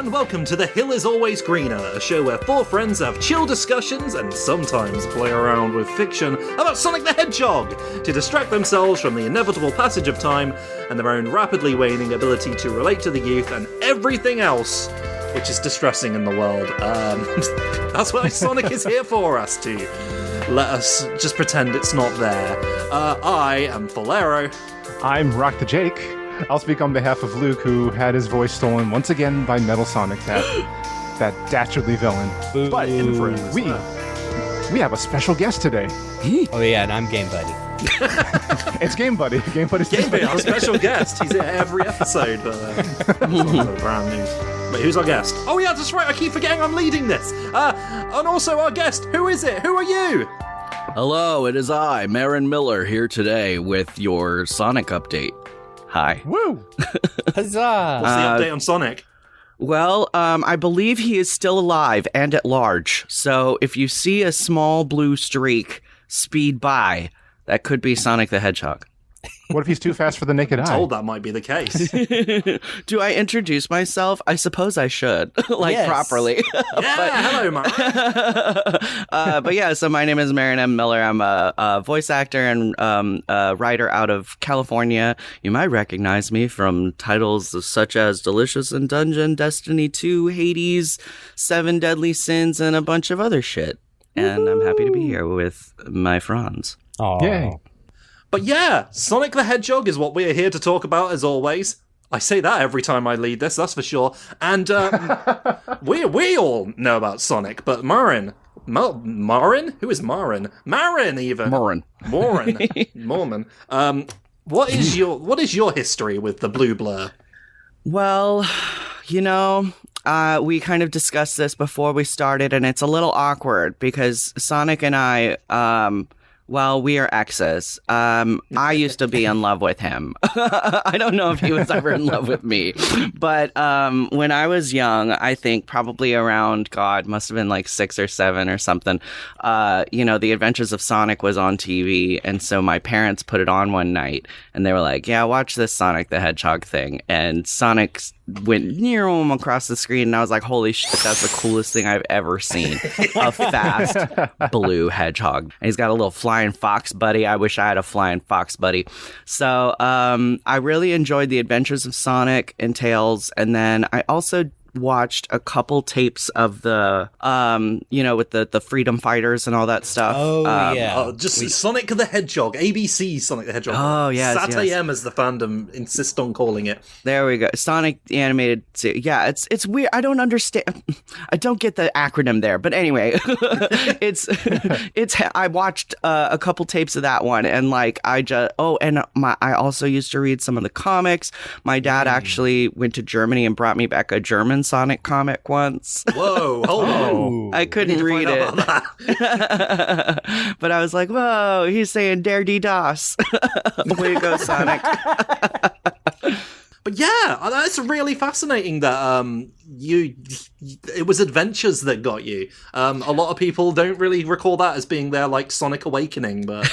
and welcome to The Hill is Always Greener, a show where four friends have chill discussions and sometimes play around with fiction about Sonic the Hedgehog to distract themselves from the inevitable passage of time and their own rapidly waning ability to relate to the youth and everything else which is distressing in the world. That's why Sonic is here for us, to let us just pretend it's not there. I am Falero. I'm Rock the Jake. I'll speak on behalf of Luke, who had his voice stolen once again by Metal Sonic, that dastardly villain. Ooh. But we have a special guest today. Oh yeah, and I'm Game Buddy. It's Game Buddy. Game Buddy's Game Buddy, our special guest. He's here every episode, but brand new. Wait, who's our guest? Oh yeah, that's right. I keep forgetting I'm leading this. And also our guest. Who is it? Who are you? Hello, it is I, Marin Miller, here today with your Sonic update. Hi. Woo! Huzzah! What's the update on Sonic? Well, I believe he is still alive and at large. So if you see a small blue streak speed by, that could be Sonic the Hedgehog. What if he's too fast for the naked eye? I'm told that might be the case. Do I introduce myself? I suppose I should, Yes. properly. Hello, man. But yeah, so my name is Marin M. Miller. I'm a voice actor and a writer out of California. You might recognize me from titles such as Delicious in Dungeon, Destiny 2, Hades, Seven Deadly Sins, and a bunch of other shit. And I'm happy to be here with my friends. Aww. Yay. But yeah, Sonic the Hedgehog is what we are here to talk about, as always. I say that every time I lead this, that's for sure. And we all know about Sonic, but Marin? Who is Marin? Marin, even. Morin. Mormon. What is your history with the blue blur? Well, we kind of discussed this before we started, and it's a little awkward because Sonic and I, we are exes. I used to be in love with him. I don't know if he was ever in love with me. But when I was young, I think probably around, must have been like 6 or 7 or something, The Adventures of Sonic was on TV. And so my parents put it on one night. And they were like, yeah, watch this Sonic the Hedgehog thing. And Sonic went near him across the screen. And I was like, holy shit, that's the coolest thing I've ever seen. A fast blue hedgehog. And he's got a little flying fox buddy. I wish I had a flying fox buddy. So I really enjoyed The Adventures of Sonic and Tails, and then I also watched a couple tapes of the with the freedom fighters and all that stuff. Sonic the Hedgehog, ABC Sonic the Hedgehog. Oh yes, SatAM as the fandom insist on calling it. There we go. Sonic the Animated Series. Yeah, it's weird. I don't understand. I don't get the acronym there, but anyway, it's I watched a couple tapes of that one, and I also used to read some of the comics. My dad actually went to Germany and brought me back a German Sonic comic once. Whoa, hold on. I couldn't read it. But I was like, whoa, he's saying dare de das. Way to go, Sonic. But yeah, that's really fascinating that it was Adventures that got you. A lot of people don't really recall that as being their Sonic Awakening, but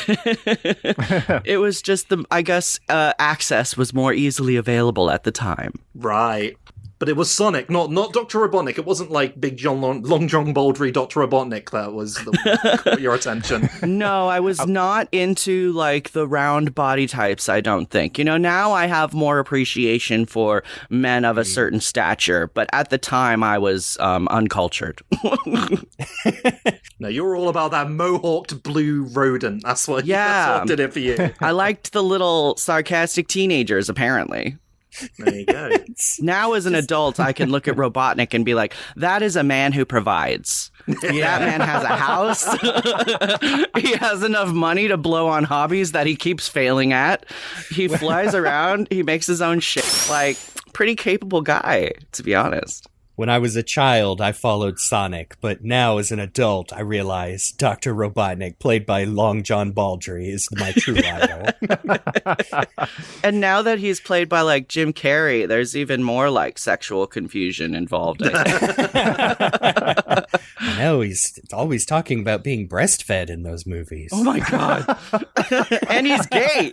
it was just access was more easily available at the time. Right. But it was Sonic, not Dr. Robotnik. It wasn't like Big John Long John Baldry, Dr. Robotnik that was caught your attention. No, I was not into the round body types, I don't think. Now I have more appreciation for men of a certain stature, but at the time I was uncultured. No, you were all about that mohawked blue rodent. That's what did it for you. I liked the little sarcastic teenagers, apparently. There you go. Now as an adult, I can look at Robotnik and be like, that is a man who provides. Yeah. That man has a house. He has enough money to blow on hobbies that he keeps failing at. He flies around. He makes his own shit. Pretty capable guy, to be honest. When I was a child, I followed Sonic, but now as an adult, I realize Dr. Robotnik, played by Long John Baldry, is my true idol. And now that he's played by Jim Carrey, there's even more sexual confusion involved. I know, he's always talking about being breastfed in those movies. Oh my god! And he's gay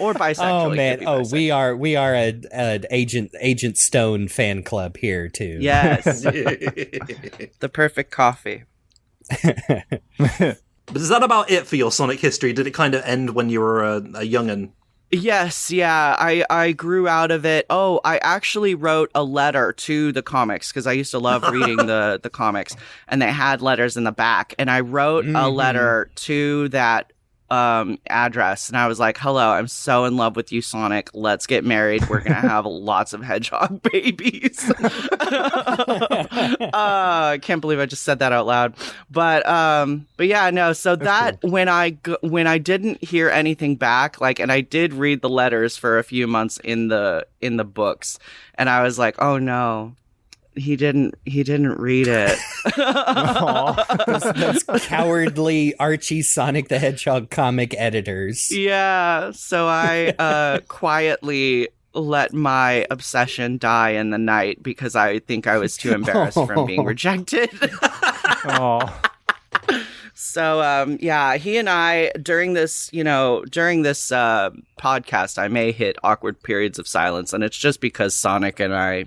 or bisexual. Oh man! Oh, we are a Agent Stone fan club here too. Yes, the perfect coffee. But is that about it for your Sonic history? Did it kind of end when you were a young'un? Yes, yeah, I grew out of it. Oh, I actually wrote a letter to the comics because I used to love reading the comics, and they had letters in the back. And I wrote a letter to that address, and I was like, "Hello, I'm so in love with you, Sonic. Let's get married. We're gonna have lots of hedgehog babies." I can't believe I just said that out loud. But yeah, no. So that cool. when I didn't hear anything back, like, and I did read the letters for a few months in the books, and I was like, "Oh no." He didn't read it. those cowardly Archie Sonic the Hedgehog comic editors. Yeah, so I quietly let my obsession die in the night because I think I was too embarrassed from being rejected. So, yeah, he and I, during this podcast, I may hit awkward periods of silence, and it's just because Sonic and I,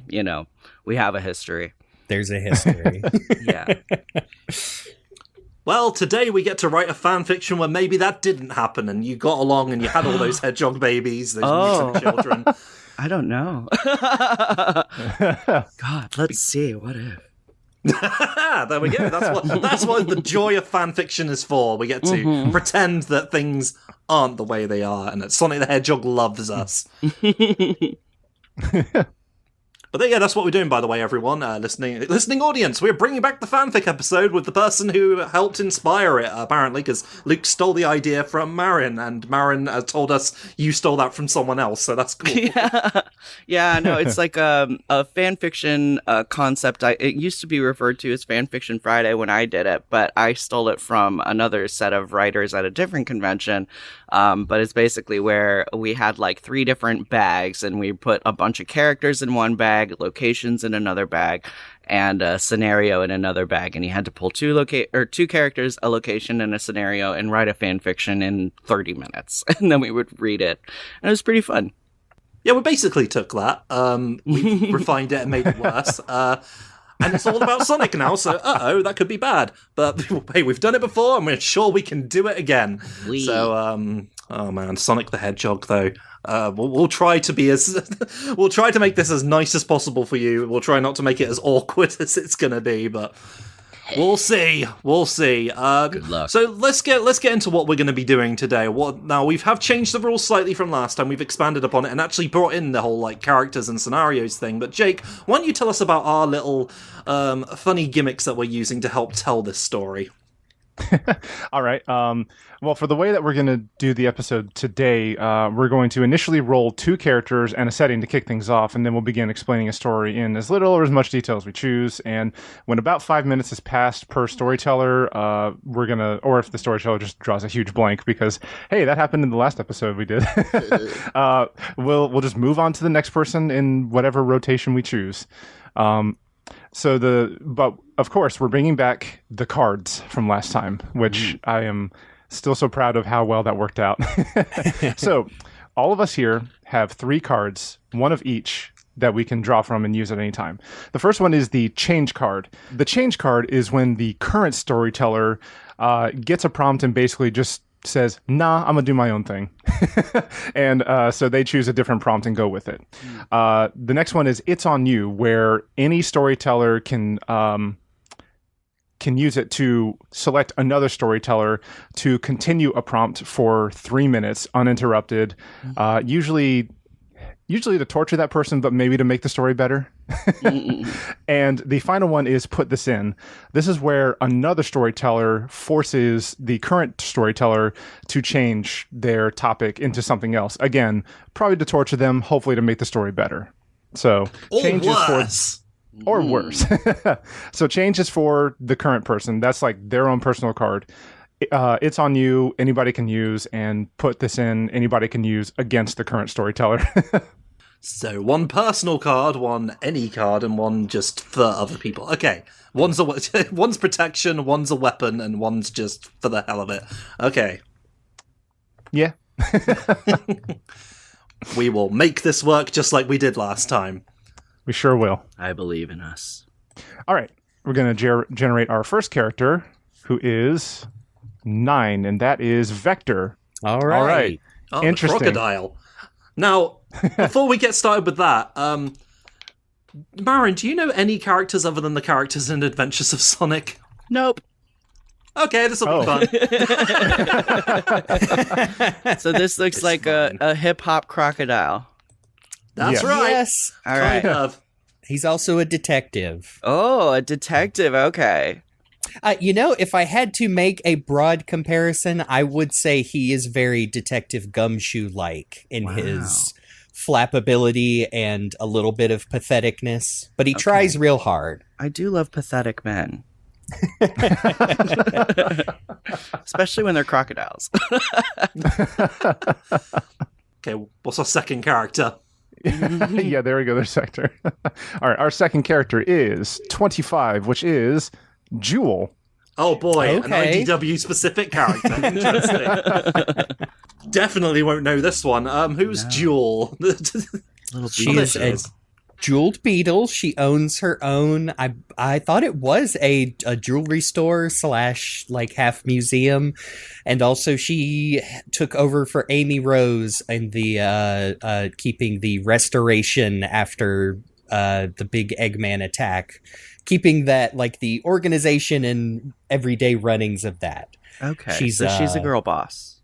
we have a history. There's a history. Yeah. Well, today we get to write a fan fiction where maybe that didn't happen and you got along and you had all those hedgehog babies, those mutant children. I don't know. God, let's see. What if? There we go. That's what the joy of fan fiction is for. We get to pretend that things aren't the way they are and that Sonic the Hedgehog loves us. But yeah, that's what we're doing, by the way, everyone. Listening audience, we're bringing back the fanfic episode with the person who helped inspire it, apparently, because Luke stole the idea from Marin, and Marin told us you stole that from someone else, so that's cool. Yeah, no, it's like a fanfiction concept. It used to be referred to as Fanfiction Friday when I did it, but I stole it from another set of writers at a different convention. But it's basically where we had like 3 different bags, and we put a bunch of characters in one bag, locations in another bag, and a scenario in another bag, and you had to pull 2 characters, a location, and a scenario, and write a fan fiction in 30 minutes, and then we would read it, and it was pretty fun. Yeah, we basically took that, we refined it and made it worse, and it's all about Sonic now, so that could be bad. But hey, we've done it before, and we're sure we can do it again. So, oh man, Sonic the Hedgehog, though. We'll try to be we'll try to make this as nice as possible for you. We'll try not to make it as awkward as it's gonna be, but we'll see. Good luck. So let's get into what we're going to be doing today. Now we have changed the rules slightly from last time. We've expanded upon it and actually brought in the whole like characters and scenarios thing. But Jake, why don't you tell us about our little funny gimmicks that we're using to help tell this story? All right. Well, for the way that we're going to do the episode today, we're going to initially roll 2 characters and a setting to kick things off, and then we'll begin explaining a story in as little or as much detail as we choose. And when about 5 minutes has passed per storyteller, we're going to, or if the storyteller just draws a huge blank because, hey, that happened in the last episode we did, we'll just move on to the next person in whatever rotation we choose. But of course, we're bringing back the cards from last time, which I am still so proud of how well that worked out. So all of us here have 3 cards, one of each, that we can draw from and use at any time. The first one is the change card. The change card is when the current storyteller gets a prompt and basically just says, nah, I'm gonna do my own thing. And so they choose a different prompt and go with it. The next one is It's On You, where any storyteller can use it to select another storyteller to continue a prompt for 3 minutes uninterrupted, usually to torture that person, but maybe to make the story better. And the final one is Put This In. This is where another storyteller forces the current storyteller to change their topic into something else. Again, probably to torture them, hopefully to make the story better. So change is for... Or worse. So change is for the current person. That's like their own personal card. It's On You, anybody can use, and Put This In, anybody can use against the current storyteller. So one personal card, one any card, and one just for other people. Okay, one's protection, one's a weapon, and one's just for the hell of it. Okay. Yeah. We will make this work just like we did last time. We sure will. I believe in us. All right. We're going to generate our first character, who is 9, and that is Vector. All right. All right. Oh, Interesting. The crocodile. Now, before we get started with that, Marin, do you know any characters other than the characters in Adventures of Sonic? Nope. Okay, this will be fun. So this looks like a hip-hop crocodile. That's Yeah. right. Yes. All right. Kind of. He's also a detective. Oh, a detective. Okay. If I had to make a broad comparison, I would say he is very Detective Gumshoe-like in his flappability and a little bit of patheticness, but he tries real hard. I do love pathetic men. Especially when they're crocodiles. Okay, what's our second character? Yeah, there we go. There's Sector. All right. Our second character is 25, which is Jewel. Oh boy, Okay. an IDW-specific character. Interesting. Definitely won't know this one. Who's Jewel? She is a jeweled beetle. She owns her own. I thought it was a jewelry store / like half museum, and also she took over for Amy Rose in the keeping the restoration after the big Eggman attack, keeping that like the organization and everyday runnings of that. Okay. So she's a girl boss.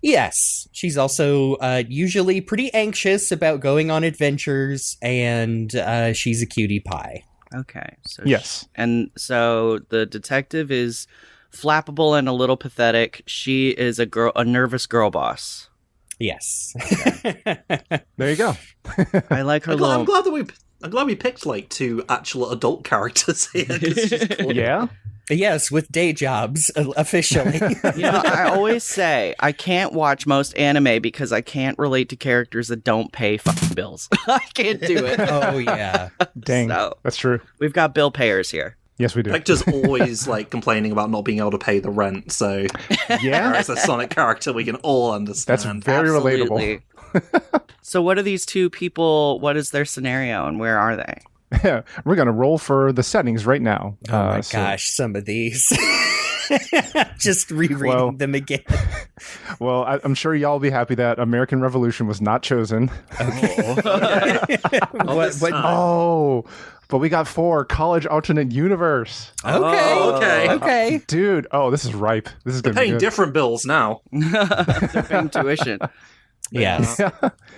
Yes, she's also usually pretty anxious about going on adventures, and she's a cutie pie. Okay. So Yes. and so the detective is flappable and a little pathetic. She is a nervous girl boss. Yes. There you go. I like her I'm little. glad we picked like 2 actual adult characters here. 'Cause she's cool. Yeah. Yes, with day jobs, officially. I always say I can't watch most anime because I can't relate to characters that don't pay fucking bills. I can't do it. Oh, yeah. Dang. So- That's true. We've got bill payers here. Yes, we do. Vector's always like complaining about not being able to pay the rent, so Yeah. as a Sonic character we can all understand. That's very relatable. Absolutely. So what are these 2 people? What is their scenario and where are they? We're going to roll for the settings right now. Oh my so- gosh, some of these. Just rereading Well- them again. Well, I'm sure y'all will be happy that American Revolution was not chosen. What- Oh, but we got 4 College Alternate Universe. Okay. okay. Okay. Dude, this is ripe. This is going to be Paying good. different bills now. They're paying tuition. Yes.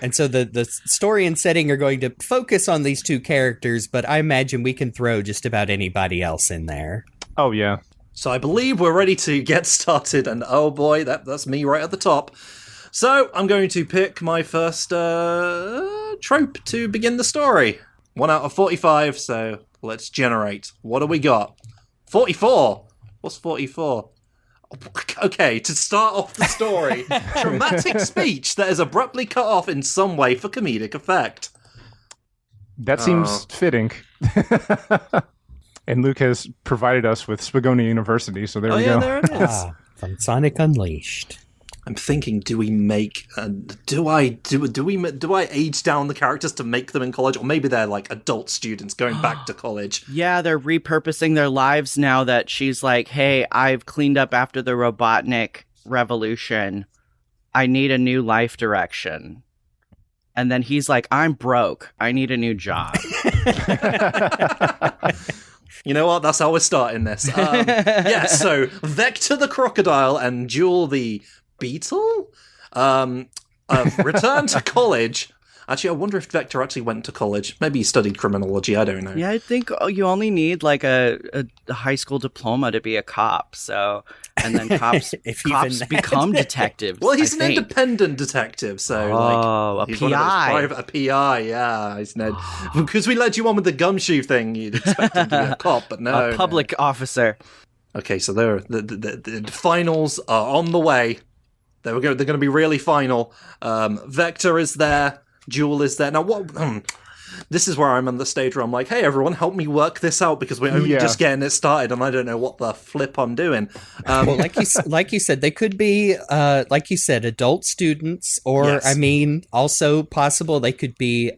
And so the story and setting are going to focus on these 2 characters, but I imagine we can throw just about anybody else in there. Oh, yeah. So I believe we're ready to get started, and oh boy, that's me right at the top. So I'm going to pick my first trope to begin the story. 1 out of 45, so let's generate. What do we got? 44! What's 44? Okay, to start off the story, dramatic speech that is abruptly cut off in some way for comedic effect. That seems fitting. And Luke has provided us with Spagonia University, so there we go. There it is. From Sonic Unleashed. I'm thinking, do we make? Do I age down the characters to make them in college, or maybe they're like adult students going back to college? Yeah, they're repurposing their lives now that she's like, hey, I've cleaned up after the Robotnik revolution. I need a new life direction. And then he's like, I'm broke. I need a new job. You know what? That's how we're starting this. Yeah, so Vector the crocodile and Jewel the beetle return to college. Actually, I wonder if Vector actually went to college. Maybe he studied criminology. I don't know. Yeah, I think you only need like a high school diploma to be a cop. So, and then cops If even cops that. become detectives. Well, he's I an think. independent detective, so Oh, like a he's one of those PI. a PI, yeah. He's Ned. Because we led you on with the gumshoe thing, you'd expect him to be a cop, but no. A public officer. Okay, so the finals are on the way. They're going to be really final. Vector is there. Jewel is there. Now, what... this is where I'm on the stage where I'm like, hey, everyone, help me work this out because we're only just getting it started and I don't know what the flip I'm doing. Well, like you said, they could be, like you said, adult students, or, Yes. I mean, also possible they could be,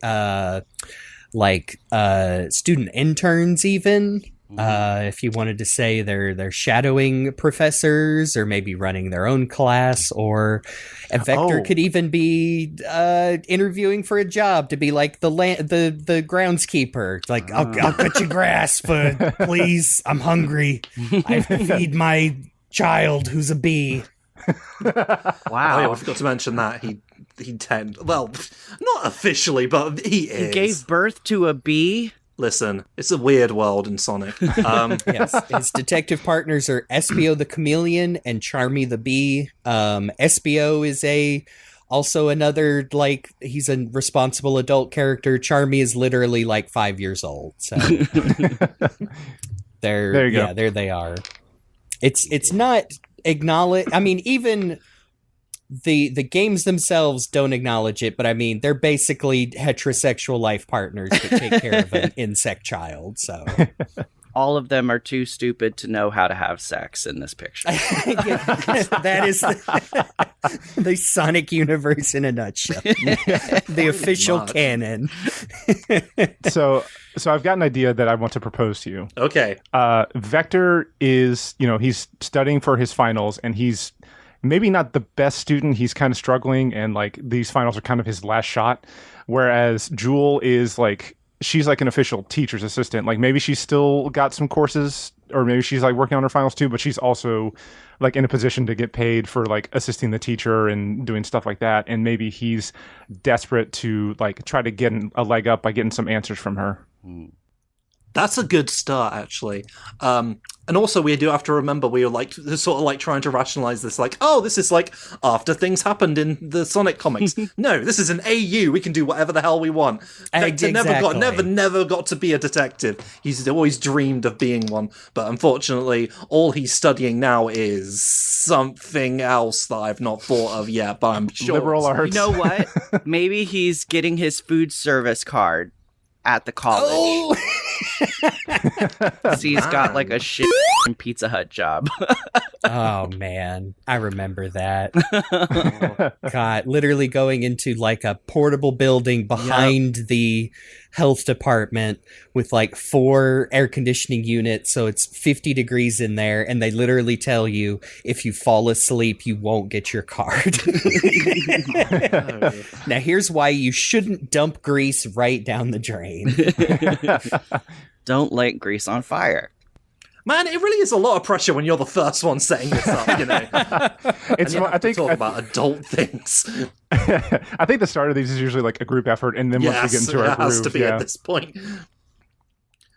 student interns even. If you wanted to say they're shadowing professors or maybe running their own class, or a Vector could even be interviewing for a job to be like the groundskeeper. Like, I'll cut your grass, but please, I'm hungry. I have to feed my child who's a bee. Wow. Oh, yeah, we forgot to mention that he well, not officially, but he is. He gave birth to a bee? Listen, it's a weird world in Sonic. Yes, his detective partners are Espio the Chameleon and Charmy the Bee. Espio is also another, like, he's a responsible adult character. Charmy is literally like 5 years old. So there you go. There they are. It's not acknowledged. I mean, even the games themselves don't acknowledge it, but I mean, they're basically heterosexual life partners that take care of an insect child. So all of them are too stupid to know how to have sex in this picture. That is the Sonic universe in a nutshell. The official canon. So I've got an idea that I want to propose to you. Okay. Vector is, he's studying for his finals, and he's maybe not the best student. He's kind of struggling, and like these finals are kind of his last shot. Whereas Jewel is like, she's like an official teacher's assistant. Like maybe she's still got some courses, or maybe she's like working on her finals too, but she's also like in a position to get paid for like assisting the teacher and doing stuff like that. And maybe he's desperate to like try to get a leg up by getting some answers from her. That's a good start, actually. And also, we do have to remember we are like sort of like trying to rationalize this, like, oh, this is like after things happened in the Sonic comics. No, this is an AU. We can do whatever the hell we want. Vector never got to be a detective. He's always dreamed of being one, but unfortunately, all he's studying now is something else that I've not thought of yet. But I'm sure liberal arts. You know what? Maybe he's getting his food service card at the college. Oh! So he's got like a shit Pizza Hut job. Oh man, I remember that. God, literally going into like a portable building behind the health department with like 4 air conditioning units, so it's 50 degrees in there, and they literally tell you if you fall asleep you won't get your card. Now here's why you shouldn't dump grease right down the drain. Don't light grease on fire. Man, it really is a lot of pressure when you're the first one setting this up, It's I think talk about adult things. I think the start of these is usually like a group effort, and then once we get into our groove, it has to be at this point.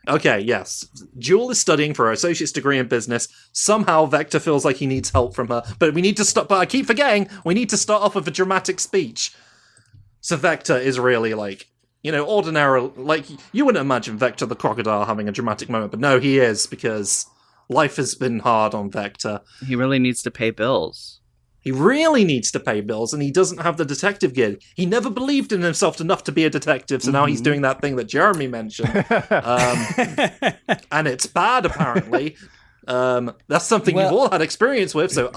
Okay, yes. Jewel is studying for her associate's degree in business. Somehow Vector feels like he needs help from her, but we need to stop. But I keep forgetting we need to start off with a dramatic speech. So Vector is really like, ordinarily, like, you wouldn't imagine Vector the crocodile having a dramatic moment, but no, he is, because life has been hard on Vector. He really needs to pay bills. He really needs to pay bills, and he doesn't have the detective gig. He never believed in himself enough to be a detective, so now he's doing that thing that Jeremy mentioned. And it's bad, apparently. That's something you've all had experience with, so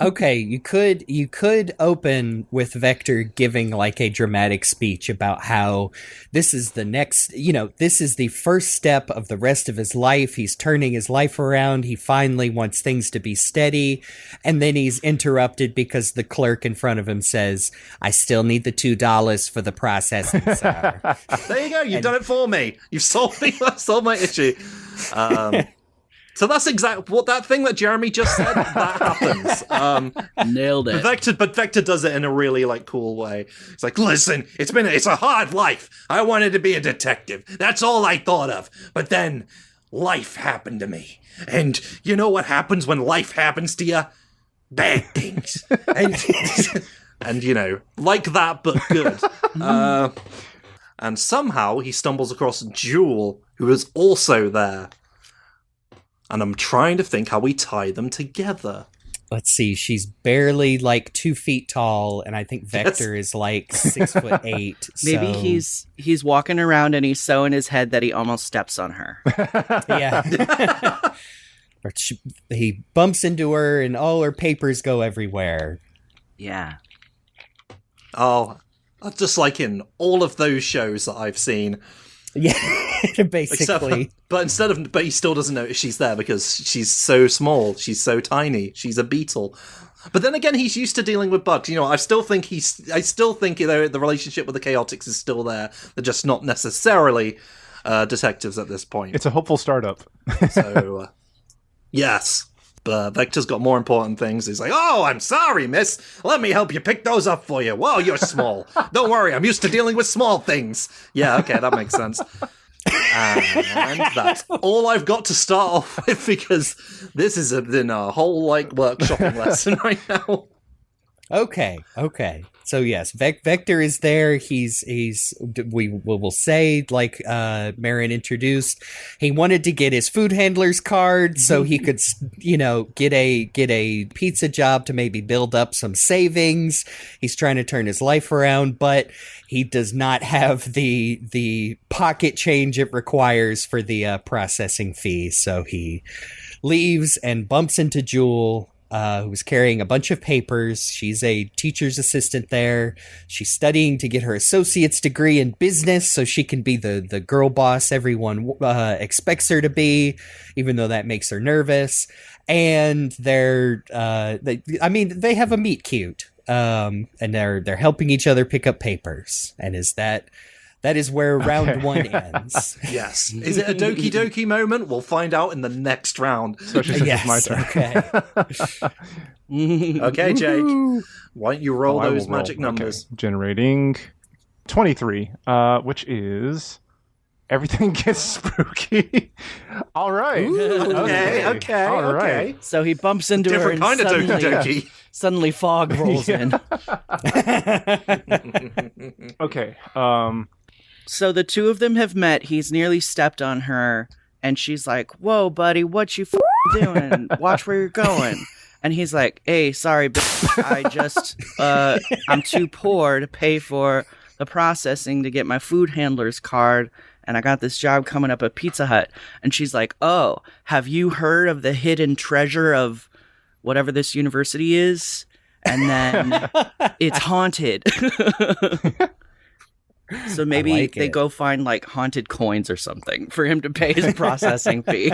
Okay, you could open with Vector giving like a dramatic speech about how this is the next, this is the first step of the rest of his life. He's turning his life around. He finally wants things to be steady. And then he's interrupted because the clerk in front of him says, I still need the $2 for the processing, sir. There you go. You've done it for me. You've solved my issue. So that's exactly what that thing that Jeremy just said, that happens. Nailed it. But Vector does it in a really cool way. It's like, listen, it's a hard life. I wanted to be a detective. That's all I thought of. But then life happened to me. And you know what happens when life happens to you? Bad things. And like that, but good. And somehow he stumbles across Jewel, who is also there. And I'm trying to think how we tie them together. let's see, she's barely like 2 feet tall, and I think Vector is like 6'8". Maybe so... he's walking around and he's so in his head that he almost steps on her. Yeah. Or he bumps into her and all her papers go everywhere. Yeah. Oh, just like in all of those shows that I've seen. Yeah, basically. But he still doesn't notice she's there because she's so small. She's so tiny. She's a beetle. But then again, he's used to dealing with bugs. You know, I still think the relationship with the Chaotix is still there. They're just not necessarily detectives at this point. It's a hopeful startup. So, yes. But Vector's got more important things. He's like, oh, I'm sorry, miss. Let me help you pick those up for you. Well, you're small. Don't worry, I'm used to dealing with small things. Yeah, okay, that makes sense. And that's all I've got to start off with, because this is a whole, workshopping lesson right now. Okay. So yes, Vector is there. We will say, like Marin introduced, he wanted to get his food handler's card so he could, get a pizza job to maybe build up some savings. He's trying to turn his life around, but he does not have the pocket change it requires for the processing fee. So he leaves and bumps into Jewel, who's carrying a bunch of papers. She's a teacher's assistant there. She's studying to get her associate's degree in business so she can be the girl boss everyone expects her to be, even though that makes her nervous. And they have a meet cute. And they're helping each other pick up papers. And that is where round one ends. Yes. Is it a Doki Doki moment? We'll find out in the next round. Especially since it's my turn. Okay. Okay, Jake. Why don't you roll those magic numbers? Okay. Generating 23, which is everything gets spooky. All right. Okay. All right. So he bumps into her and Different kind of Doki Doki. Suddenly fog rolls in. Okay. So the two of them have met. He's nearly stepped on her, and she's like, "Whoa, buddy, what you doing? Watch where you're going." And he's like, "Hey, sorry, I just I'm too poor to pay for the processing to get my food handler's card, and I got this job coming up at Pizza Hut." And she's like, "Oh, have you heard of the hidden treasure of whatever this university is?" And then it's haunted. So maybe they go find haunted coins or something for him to pay his processing fee.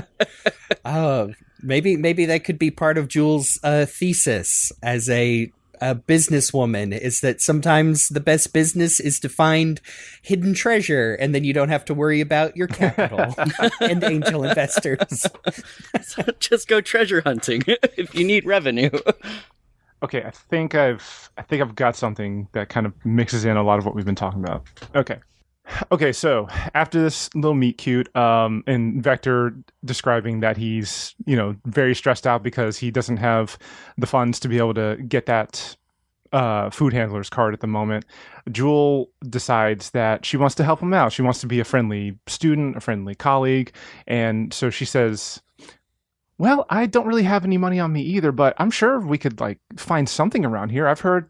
Oh, maybe that could be part of Jules' thesis as a businesswoman, is that sometimes the best business is to find hidden treasure, and then you don't have to worry about your capital and angel investors. So just go treasure hunting if you need revenue. Okay, I think I've got something that kind of mixes in a lot of what we've been talking about. Okay, so after this little meet cute, and Vector describing that he's, very stressed out because he doesn't have the funds to be able to get that food handler's card at the moment, Jewel decides that she wants to help him out. She wants to be a friendly student, a friendly colleague, and so she says, "Well, I don't really have any money on me either, but I'm sure we could find something around here. I've heard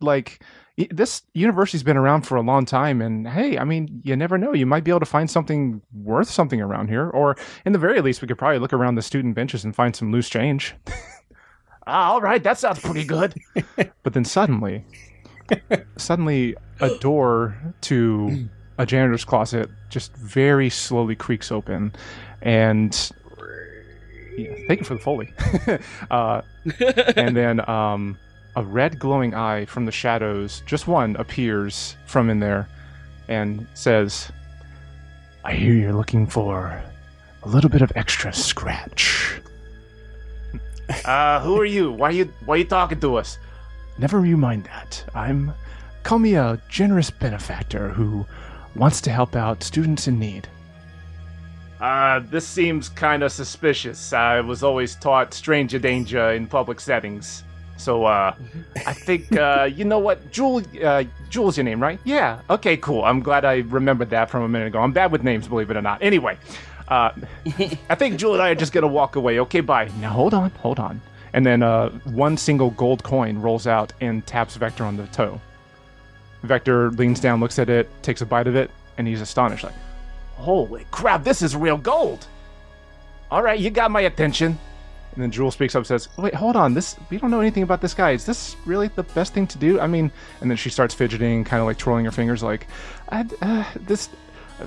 this university's been around for a long time, and hey, I mean, you never know. You might be able to find something worth something around here, or in the very least, we could probably look around the student benches and find some loose change." All right, that sounds pretty good. But then suddenly, a door to a janitor's closet just very slowly creaks open, and yeah, thank you for the Foley. And then a red glowing eye from the shadows, just one, appears from in there and says, "I hear you're looking for a little bit of extra scratch." Who are you? Why are you talking to us? Never you mind that. Call me a generous benefactor who wants to help out students in need. This seems kind of suspicious. I was always taught stranger danger in public settings. So, I think, you know what? Jewel's your name, right? Yeah. Okay, cool. I'm glad I remembered that from a minute ago. I'm bad with names, believe it or not. Anyway, I think Jewel and I are just going to walk away. Okay, bye. Now, hold on. And then one single gold coin rolls out and taps Vector on the toe. Vector leans down, looks at it, takes a bite of it, and he's astonished, like, holy crap, this is real gold! All right, you got my attention. And then Jewel speaks up and says, wait, hold on, we don't know anything about this guy. Is this really the best thing to do? I mean, and then she starts fidgeting, kind of like twirling her fingers like,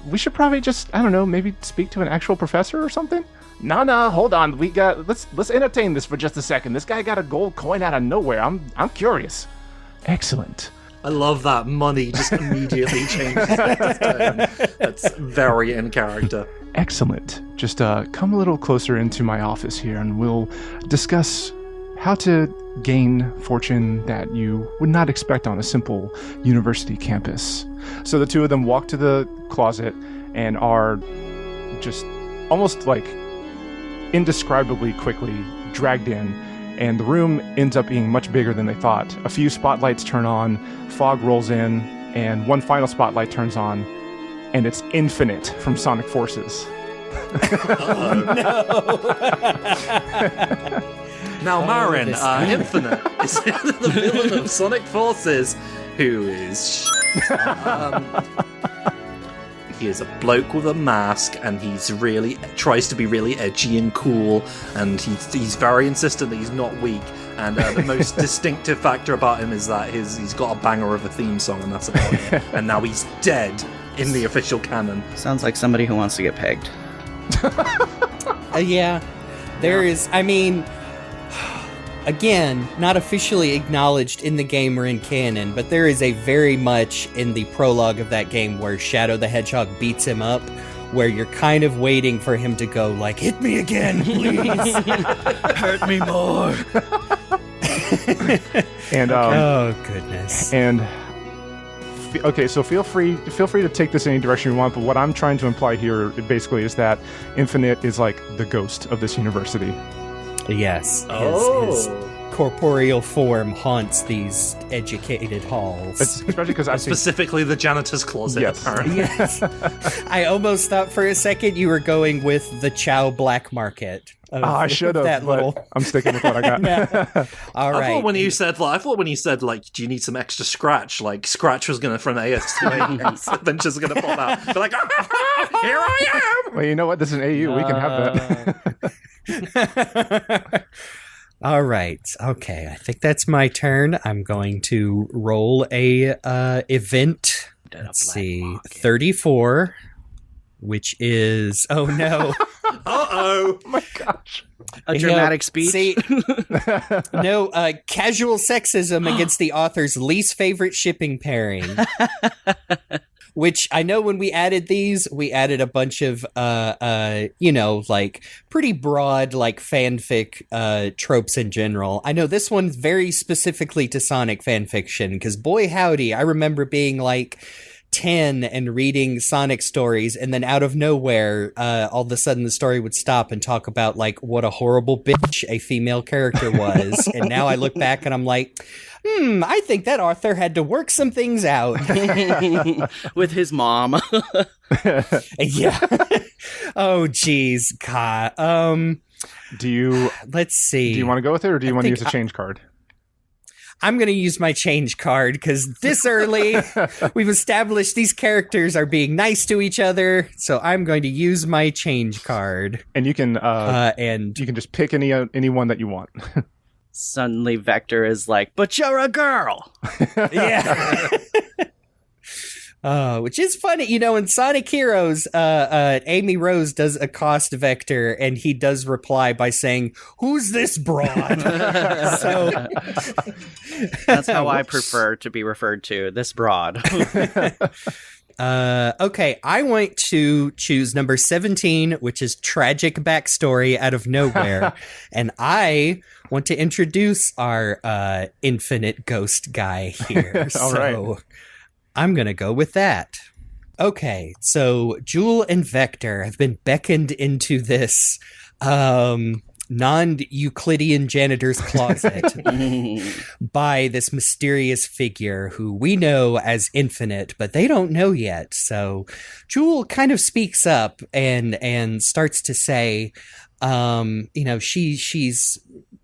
we should probably just, I don't know, maybe speak to an actual professor or something? No, hold on. Let's entertain this for just a second. This guy got a gold coin out of nowhere. I'm curious. Excellent. I love that money just immediately changes its tone. That's very in character. Excellent. Just come a little closer into my office here and we'll discuss how to gain fortune that you would not expect on a simple university campus. So the two of them walk to the closet and are just almost like indescribably quickly dragged in, and the room ends up being much bigger than they thought. A few spotlights turn on, fog rolls in, and one final spotlight turns on, and it's Infinite from Sonic Forces. Oh, no. Now, Marin, this guy. Infinite is the villain of Sonic Forces, who is... he is a bloke with a mask, and he's really tries to be really edgy and cool, and he's very insistent that he's not weak. And the most distinctive factor about him is that he's got a banger of a theme song, and that's about it. And now he's dead in the official canon. Sounds like somebody who wants to get pegged. Yeah, there is, I mean, again, not officially acknowledged in the game or in canon, but there is a very much in the prologue of that game where Shadow the Hedgehog beats him up, where you're kind of waiting for him to go like, hit me again, please. Hurt me more. And oh goodness. And okay, so feel free to take this any direction you want, but what I'm trying to imply here basically is that Infinite is like the ghost of this university. Yes. His corporeal form haunts these educated halls. Especially because I think... Specifically the janitor's closet, Yes. apparently. Yes. I almost thought for a second you were going with the Chow Black Market. I should have, that but little... I'm sticking with what I got. All right. I thought when you said, do you need some extra scratch? Like, Scratch was going to, from AS2 Adventures are going to pop out. Be like, here I am! Well, you know what? This is an AU. We can have that. All right. Okay. I think that's my turn. I'm going to roll a event. Let's see. 34, which is... Oh, no. Uh-oh. Oh my gosh. A dramatic speech. See, no, casual sexism against the author's least favorite shipping pairing. Which I know when we added these, we added a bunch of, like pretty broad, like fanfic tropes in general. I know this one's very specifically to Sonic fanfiction, because boy howdy, I remember being like 10 and reading Sonic stories, and then out of nowhere, all of a sudden the story would stop and talk about like what a horrible bitch a female character was. And now I look back and I'm like, I think that author had to work some things out. With his mom. Yeah. Oh, geez. God. Let's see. Do you want to go with it, or do you want to use a change card? I'm going to use my change card, because this early, we've established these characters are being nice to each other, so I'm going to use my change card. And you can and you can just pick any one that you want. Suddenly Vector is like, but you're a girl. Yeah. Which is funny, in Sonic Heroes, Amy Rose does accost Vector, and he does reply by saying, "Who's this broad?" So that's how I prefer to be referred to. This broad. Okay, I want to choose number 17, which is tragic backstory out of nowhere, and I want to introduce our infinite ghost guy here. All right. I'm going to go with that. Okay, so Jewel and Vector have been beckoned into this non-Euclidean janitor's closet by this mysterious figure who we know as Infinite, but they don't know yet. So Jewel kind of speaks up and starts to say, she's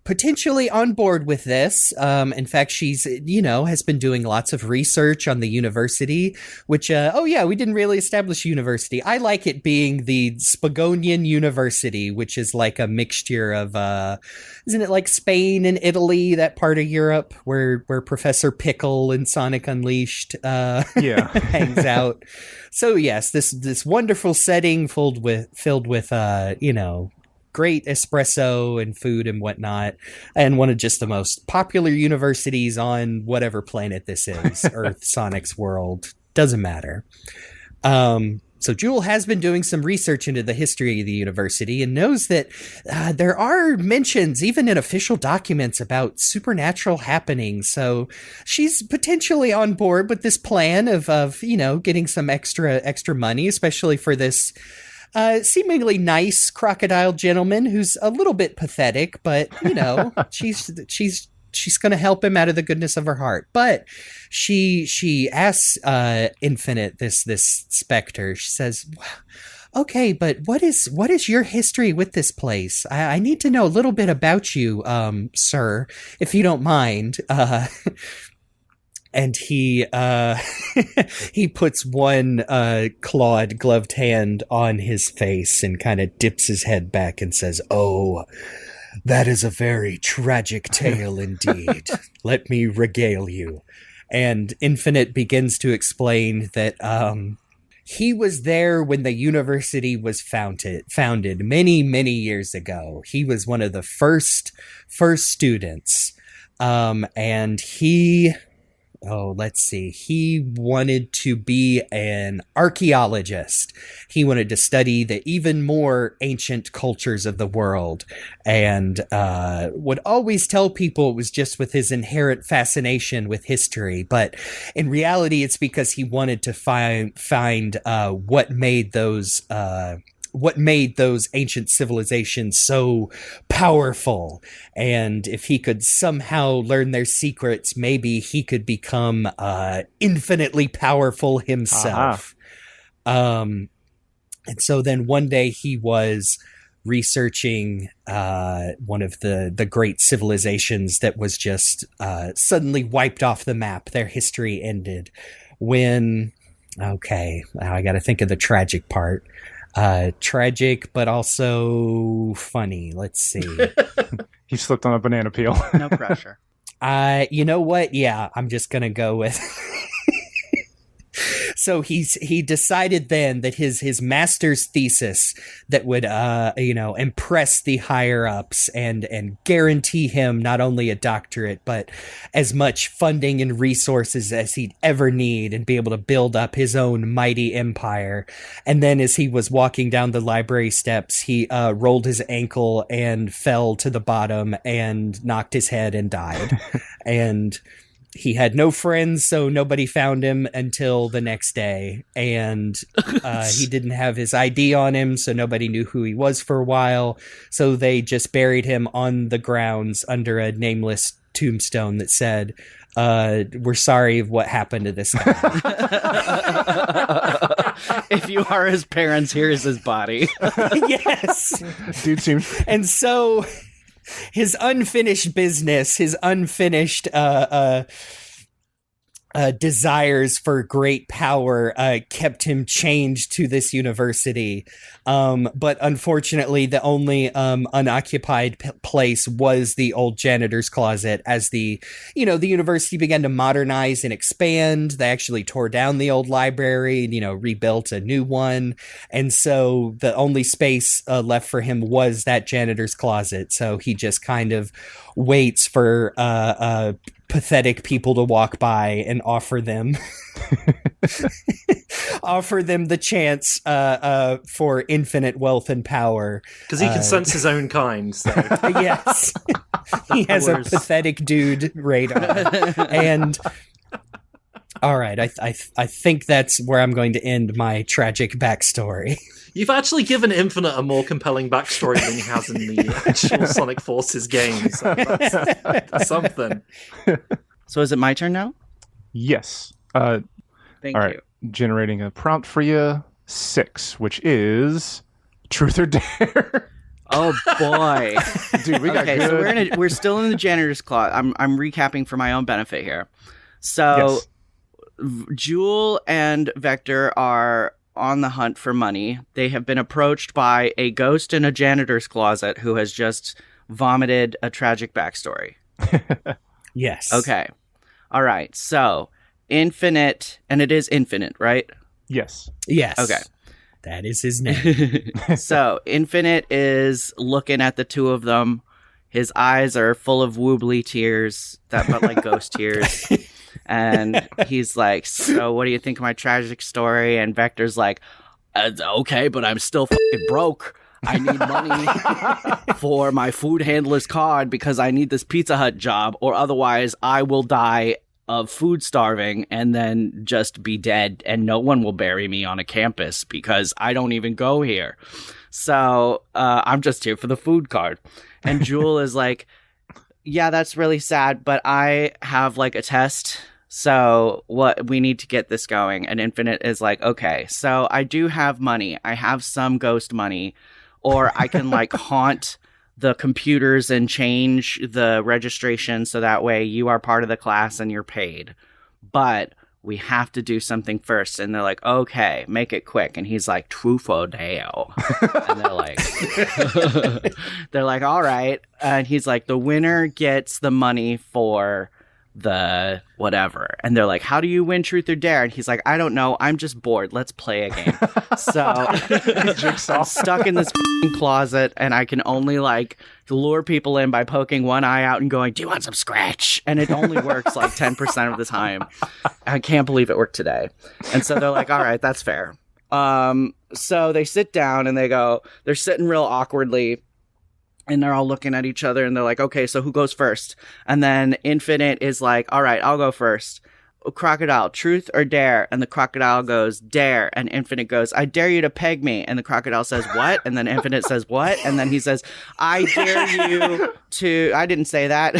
potentially on board with this. In fact, she's, has been doing lots of research on the university, which, we didn't really establish university. I like it being the Spagonian University, which is like a mixture of, isn't it like Spain and Italy, that part of Europe where Professor Pickle and Sonic Unleashed hangs out. So yes, this wonderful setting filled with great espresso and food and whatnot, and one of just the most popular universities on whatever planet this is, Earth, Sonic's world, doesn't matter. So Jewel has been doing some research into the history of the university and knows that there are mentions, even in official documents, about supernatural happenings. So she's potentially on board with this plan of getting some extra money, especially for this seemingly nice crocodile gentleman who's a little bit pathetic, but she's going to help him out of the goodness of her heart. But she asks Infinite, this specter. She says, "Okay, but what is your history with this place? I need to know a little bit about you, sir, if you don't mind." And he he puts one clawed, gloved hand on his face and kind of dips his head back and says, "Oh, that is a very tragic tale indeed. Let me regale you." And Infinite begins to explain that he was there when the university was founded many, many years ago. He was one of the first students. And he wanted to be an archaeologist. He wanted to study the even more ancient cultures of the world, and would always tell people it was just with his inherent fascination with history. But in reality, it's because he wanted to find what made those ancient civilizations so powerful. And if he could somehow learn their secrets, maybe he could become infinitely powerful himself. And so then one day he was researching one of the great civilizations that was just suddenly wiped off the map. Their history ended when... Okay, now I got to think of the tragic part. Tragic, but also funny. Let's see. He slipped on a banana peel. No pressure. You know what? Yeah, I'm just going to go with... So he decided then that his master's thesis that would impress the higher ups and guarantee him not only a doctorate but as much funding and resources as he'd ever need and be able to build up his own mighty empire. And then as he was walking down the library steps, he rolled his ankle and fell to the bottom and knocked his head and died. And he had no friends, so nobody found him until the next day. And he didn't have his ID on him, so nobody knew who he was for a while. So they just buried him on the grounds under a nameless tombstone that said, "We're sorry of what happened to this guy." If you are his parents, here is his body. Yes. Dude seems... And so... his unfinished business, his unfinished desires for great power kept him chained to this university. But unfortunately, the only unoccupied place was the old janitor's closet. As the university began to modernize and expand, they actually tore down the old library and, rebuilt a new one. And so the only space left for him was that janitor's closet. So he just kind of waits for pathetic people to walk by and offer them the chance for infinite wealth and power, because he can sense his own kind. So. Yes. He has a pathetic dude radar. And all right, I think that's where I'm going to end my tragic backstory. You've actually given Infinite a more compelling backstory than he has in the actual Sonic Forces game. So that's something. So is it my turn now? Yes. Thank all right. you. Generating a prompt for you. 6, which is truth or dare. Oh boy. Dude, we got Okay, good. so we're still in the janitor's clause. I'm recapping for my own benefit here. So Jewel and Vector are on the hunt for money. They have been approached by a ghost in a janitor's closet who has just vomited a tragic backstory. Yes. Okay. All right. So Infinite, and it is Infinite, right? Yes. Yes. Okay. That is his name. So Infinite is looking at the two of them. His eyes are full of woobly tears, but like ghost tears. And he's like, so what do you think of my tragic story? And Vector's like, okay, but I'm still fucking broke. I need money for my food handler's card because I need this Pizza Hut job, or otherwise I will die of food starving and then just be dead, and no one will bury me on a campus because I don't even go here. So I'm just here for the food card. And Jewel is like, yeah, that's really sad, but I have like a test. So we need to get this going. And Infinite is like, okay, so I do have money. I have some ghost money, or I can like haunt the computers and change the registration so that way you are part of the class and you're paid. But we have to do something first. And they're like, okay, make it quick. And he's like, trufo deo. And they're like, all right. And he's like, the winner gets the money for the whatever. And they're like, how do you win truth or dare? And he's like, I don't know, I'm just bored, let's play a game. So I'm stuck in this closet and I can only like lure people in by poking one eye out and going, do you want some scratch? And it only works like 10% of the time. I can't believe it worked today. And so they're like, all right, that's fair. So they sit down and they're sitting real awkwardly. And they're all looking at each other and they're like, okay, so who goes first? And then Infinite is like, all right, I'll go first. Crocodile, truth or dare? And the crocodile goes, dare. And Infinite goes, I dare you to peg me. And the crocodile says, what? And then Infinite says, what? And then he says, I dare you to... I didn't say that.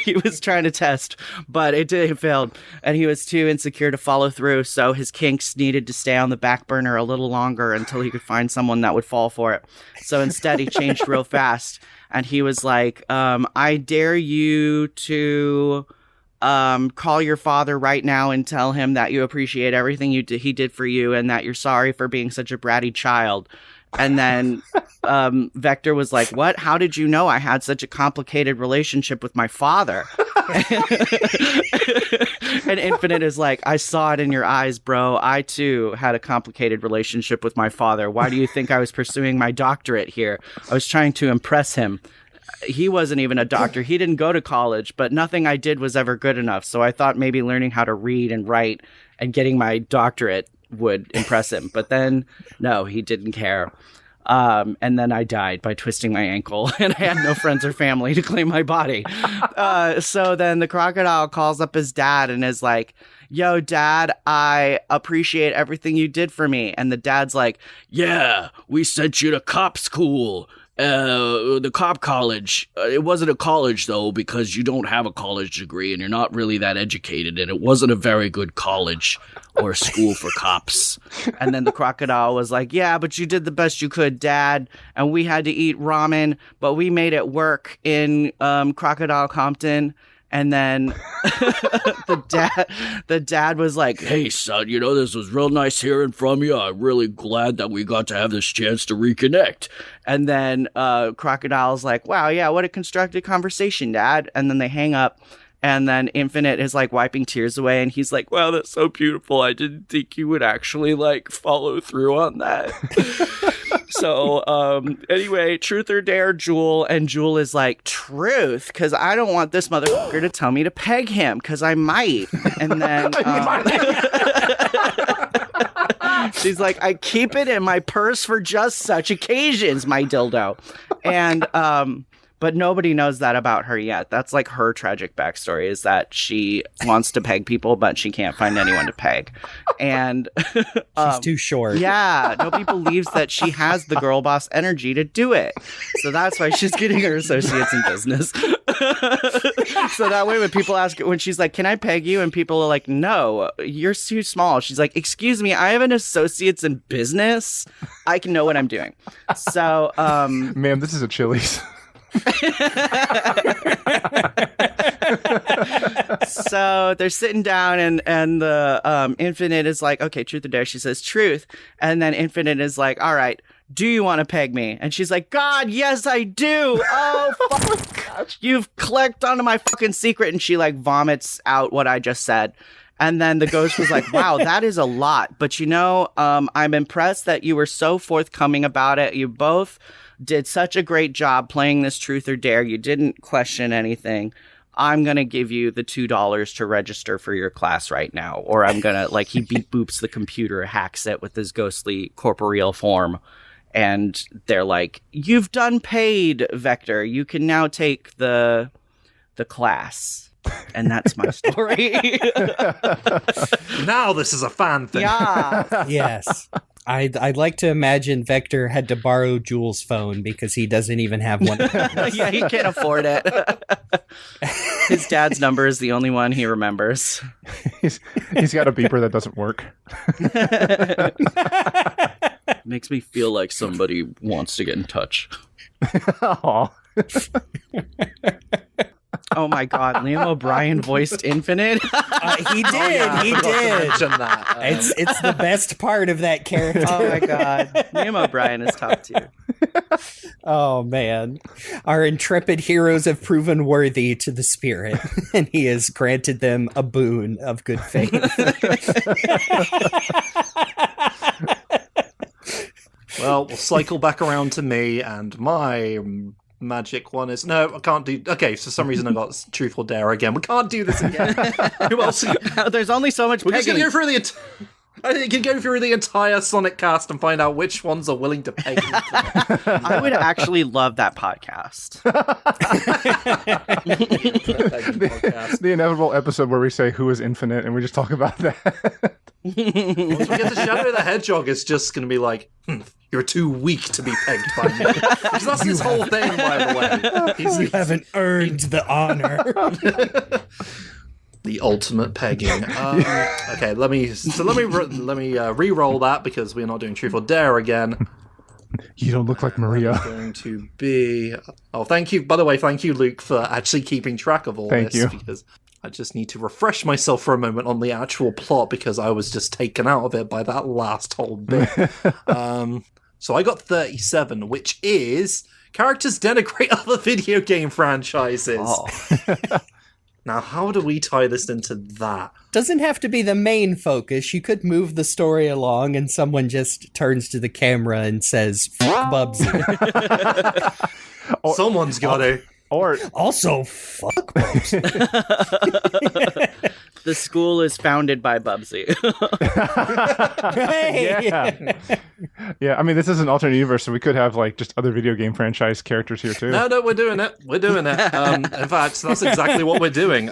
He was trying to test, but it failed. And he was too insecure to follow through, so his kinks needed to stay on the back burner a little longer until he could find someone that would fall for it. So instead, he changed real fast. And he was like, I dare you to call your father right now and tell him that you appreciate everything he did for you and that you're sorry for being such a bratty child. And then Vector was like, what? How did you know I had such a complicated relationship with my father? And Infinite is like, I saw it in your eyes, bro. I, too, had a complicated relationship with my father. Why do you think I was pursuing my doctorate here? I was trying to impress him. He wasn't even a doctor. He didn't go to college, but nothing I did was ever good enough. So I thought maybe learning how to read and write and getting my doctorate would impress him. But then, no, he didn't care. And then I died by twisting my ankle, and I had no friends or family to claim my body. So then the crocodile calls up his dad and is like, yo, Dad, I appreciate everything you did for me. And the dad's like, yeah, we sent you to cop school. The cop college. It wasn't a college, though, because you don't have a college degree and you're not really that educated, and it wasn't a very good college or school for cops. And then the crocodile was like, yeah, but you did the best you could, Dad, and we had to eat ramen, but we made it work in Crocodile Compton. And then the dad was like, hey, son, this was real nice hearing from you. I'm really glad that we got to have this chance to reconnect. And then Crocodile's like, wow, yeah, what a constructive conversation, Dad. And then they hang up. And then Infinite is like wiping tears away. And he's like, wow, that's so beautiful. I didn't think you would actually like follow through on that. So anyway, truth or dare, Jewel. And Jewel is like, truth, because I don't want this motherfucker to tell me to peg him, because I might. And then she's like, I keep it in my purse for just such occasions, my dildo. And But nobody knows that about her yet. That's like her tragic backstory, is that she wants to peg people, but she can't find anyone to peg. And she's too short. Yeah, nobody believes that she has the girl boss energy to do it. So that's why she's getting her associates in business. So that way when people ask, when she's like, can I peg you? And people are like, no, you're too small. She's like, excuse me, I have an associates in business. I can know what I'm doing. So, ma'am, this is a Chili's. So they're sitting down and the Infinite is like, okay, truth or dare. She says truth. And then Infinite is like, all right, do you want to peg me? And she's like, God, yes, I do. Oh, fuck. You've clicked onto my fucking secret. And she like vomits out what I just said. And then the ghost was like, wow, that is a lot. But I'm impressed that you were so forthcoming about it. You both did such a great job playing this truth or dare. You didn't question anything. I'm going to give you the $2 to register for your class right now. Or I'm going to, like, he beep boops the computer, hacks it with his ghostly corporeal form. And they're like, you've done paid, Vector. You can now take the class. And that's my story. Now this is a fan thing. Yeah. Yes. I'd like to imagine Vector had to borrow Jules' phone because he doesn't even have one. Yeah, he can't afford it. His dad's number is the only one he remembers. He's got a beeper that doesn't work. Makes me feel like somebody wants to get in touch. Aw. Oh my God, Liam O'Brien voiced Infinite. He did. He did. That. It's the best part of that character. Oh my God, Liam O'Brien is top tier. Oh man, our intrepid heroes have proven worthy to the spirit, and he has granted them a boon of good faith. Well, we'll cycle back around to me, and my magic one is... No, I can't do... Okay, for some reason I got Truth or Dare again. We can't do this again. Who else? There's only so much We're just pegging. going to go through the... I think you can go through the entire Sonic cast and find out which ones are willing to peg me. I would actually love that podcast. The inevitable episode where we say who is infinite and we just talk about that. Once we get to Shadow the Hedgehog, it's just going to be like, you're too weak to be pegged by me. Because that's his whole thing, by the way. You haven't earned the honor. The ultimate pegging. Okay, let me re-roll that because we're not doing Truth or Dare again. You don't look like Maria. It's going to be... Oh, thank you. By the way, thank you, Luke, for actually keeping track of all Thank this. you. Because I just need to refresh myself for a moment on the actual plot because I was just taken out of it by that last whole bit. So I got 37, which is characters denigrate other video game franchises. Oh. Now, how do we tie this into that? Doesn't have to be the main focus. You could move the story along and someone just turns to the camera and says, fuck Bubsy. Someone's got to. Or Also, fuck Bubsy. The school is founded by Bubsy. Hey! yeah, I mean this is an alternate universe, so we could have like just other video game franchise characters here too. No, we're doing it. We're doing it. In fact, that's exactly what we're doing.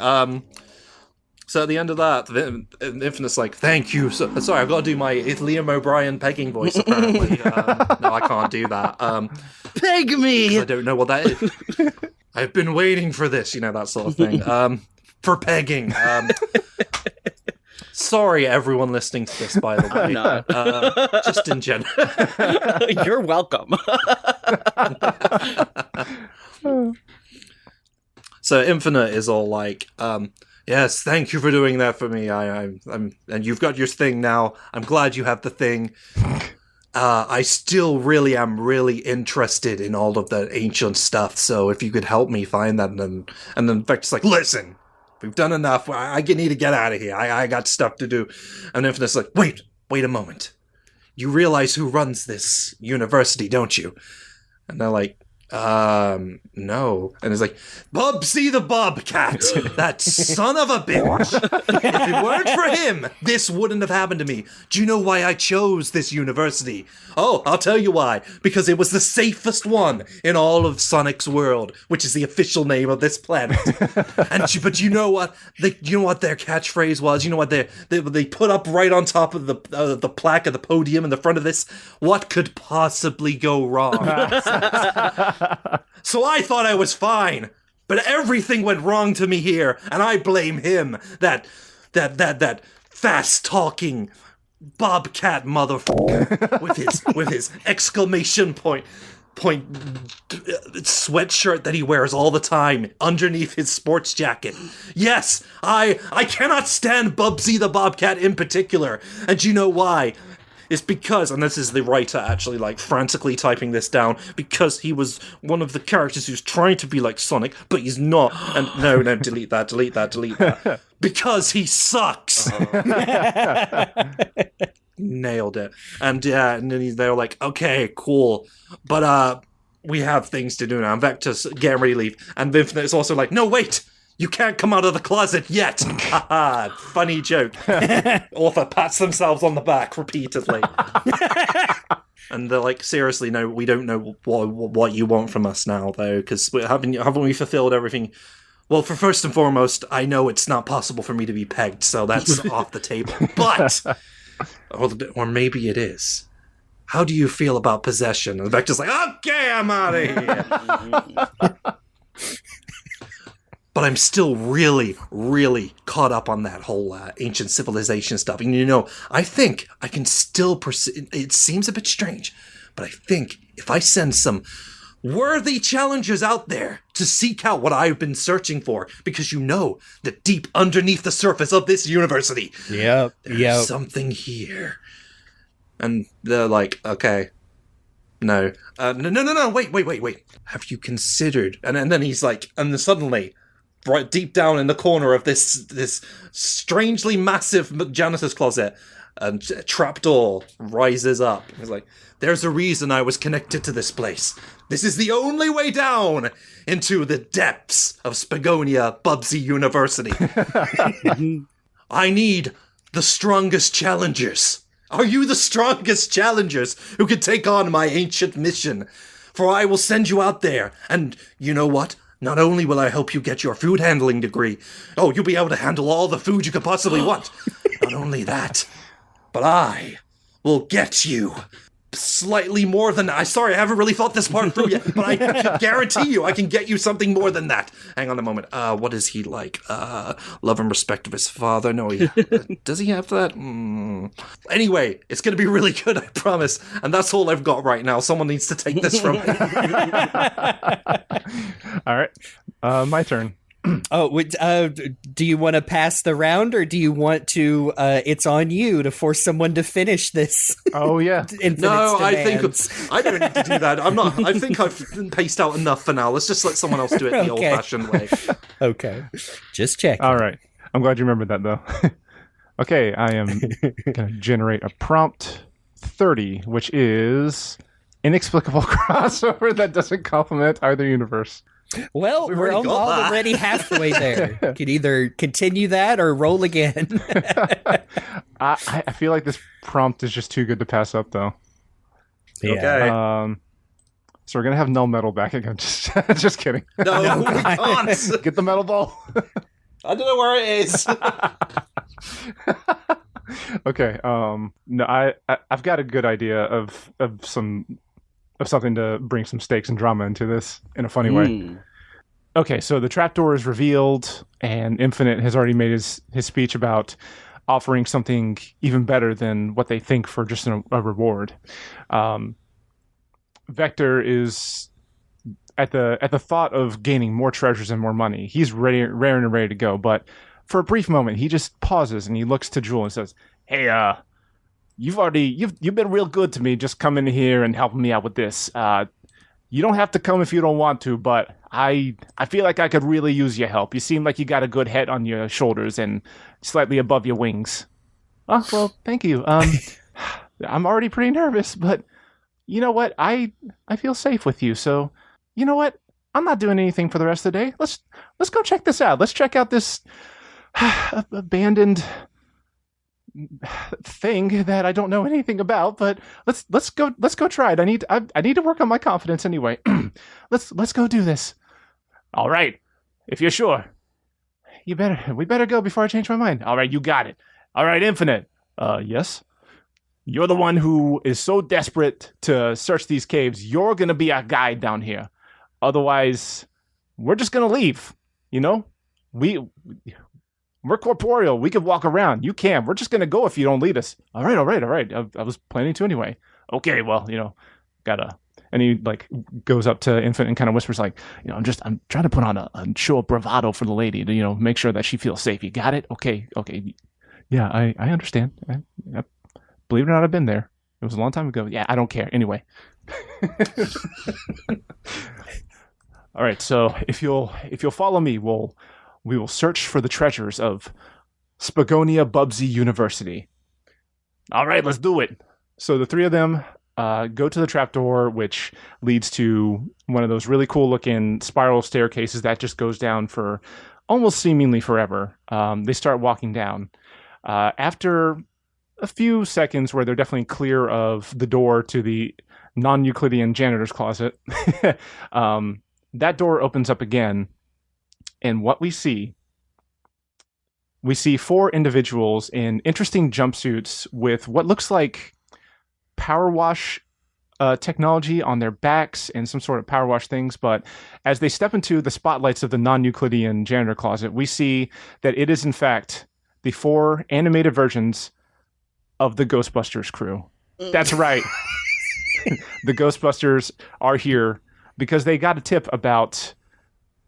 So at the end of that, the Infinite's like, thank you. Sorry, I've got to do my Liam O'Brien pegging voice, apparently. No, I can't do that. Peg me! I don't know what that is. I've been waiting for this, that sort of thing. For pegging. Sorry, everyone listening to this, by the way. I'm not. Just in general. You're welcome. So Infinite is all like, yes, thank you for doing that for me. I'm, and you've got your thing now. I'm glad you have the thing. I still really am really interested in all of the ancient stuff. So if you could help me find that, and then Vector's like, listen, we've done enough. I need to get out of here. I got stuff to do. And Infinite's like, wait a moment. You realize who runs this university, don't you? And they're like, No. And it's like, Bubsy the Bobcat, that son of a bitch. If it weren't for him, this wouldn't have happened to me. Do you know why I chose this university? Oh, I'll tell you why. Because it was the safest one in all of Sonic's world, which is the official name of this planet. But you know what? You know what their catchphrase was? You know what they put up right on top of the plaque of the podium in the front of this? What could possibly go wrong? So I thought I was fine, but everything went wrong to me here, and I blame him. That fast-talking bobcat motherfucker with his exclamation point sweatshirt that he wears all the time underneath his sports jacket. Yes, I cannot stand Bubsy the Bobcat in particular, and you know why? It's because, and this is the writer actually like frantically typing this down, because he was one of the characters who's trying to be like Sonic, but he's not. And no, delete that. Because he sucks. Nailed it. And then they're like, okay, cool. But we have things to do now. Vector's getting ready to leave. And Infinite's also like, no, wait! You can't come out of the closet yet! Haha, funny joke. Author pats themselves on the back repeatedly. And they're like, seriously, no, we don't know what you want from us now, though, because haven't we fulfilled everything? Well, for first and foremost, I know it's not possible for me to be pegged, so that's off the table. But, or maybe it is. How do you feel about possession? And Vector's like, okay, I'm out of here. But I'm still really, really caught up on that whole ancient civilization stuff. And I think I can still it seems a bit strange, but I think if I send some worthy challengers out there to seek out what I've been searching for, because that deep underneath the surface of this university, there's something here. And they're like, okay. No. No, wait. Have you considered? And then he's like, and then suddenly, right deep down in the corner of this strangely massive janitor's closet, a trapdoor rises up. He's like, there's a reason I was connected to this place. This is the only way down into the depths of Spagonia Bubsy University. I need the strongest challengers. Are you the strongest challengers who can take on my ancient mission? For I will send you out there, and you know what? Not only will I help you get your food handling degree, you'll be able to handle all the food you could possibly want. Not only that, but I will get you slightly more than... Sorry, I haven't really thought this part through yet, but I can guarantee you I can get you something more than that. Hang on a moment. What is he like? Love and respect of his father? No, does he have that? Anyway, it's going to be really good, I promise. And that's all I've got right now. Someone needs to take this from me. All right. My turn. Do you want to pass the round, or do you want to? It's on you to force someone to finish this. Oh yeah. No, I don't need to do that. I'm not. I think I've paced out enough for now. Let's just let someone else do it the old-fashioned way. Okay, just check. All right. I'm glad you remembered that though. Okay, I am gonna generate a prompt 30, which is inexplicable crossover that doesn't complement either universe. Well, we're already halfway there. You can either continue that or roll again. I feel like this prompt is just too good to pass up, though. Yeah. Okay. So we're gonna have null metal back again. Just kidding. No, we can't. Get the metal ball. I don't know where it is. Okay. No, I've got a good idea of something to bring some stakes and drama into this in a funny way. Okay, so the trapdoor is revealed, and Infinite has already made his speech about offering something even better than what they think for just a reward. Vector is at the thought of gaining more treasures and more money. He's raring and ready to go, but for a brief moment, he just pauses and he looks to Jewel and says, "Hey, you've been real good to me, just coming here and helping me out with this. You don't have to come if you don't want to, but I feel like I could really use your help. You seem like you got a good head on your shoulders and slightly above your wings." "Oh, well, thank you. I'm already pretty nervous, but you know what? I feel safe with you, so you know what? I'm not doing anything for the rest of the day. Let's go check this out. Let's check out this abandoned thing that I don't know anything about, but let's go try it. I need to work on my confidence anyway. Let's go do this. All right. If you're sure. We better go before I change my mind. All right, you got it. All right, Infinite. Yes. You're the one who is so desperate to search these caves. You're going to be our guide down here. Otherwise, we're just going to leave. You know? We're corporeal. We can walk around. You can't. We're just going to go if you don't lead us. All right. I was planning to anyway. Okay, well, gotta... And he, goes up to Infinite and kind of whispers, I'm trying to put on a show of bravado for the lady to, make sure that she feels safe. You got it? Okay. Yeah, I understand. Believe it or not, I've been there. It was a long time ago. Yeah, I don't care. Anyway. All right, so if you'll follow me, we will search for the treasures of Spagonia Bubsy University. All right, let's do it. So the three of them go to the trapdoor, which leads to one of those really cool looking spiral staircases that just goes down for almost seemingly forever. They start walking down. After a few seconds where they're definitely clear of the door to the non-Euclidean janitor's closet, that door opens up again. And what we see four individuals in interesting jumpsuits with what looks like power wash technology on their backs and some sort of power wash things. But as they step into the spotlights of the non-Euclidean janitor closet, we see that it is in fact the four animated versions of the Ghostbusters crew. That's right. The Ghostbusters are here because they got a tip about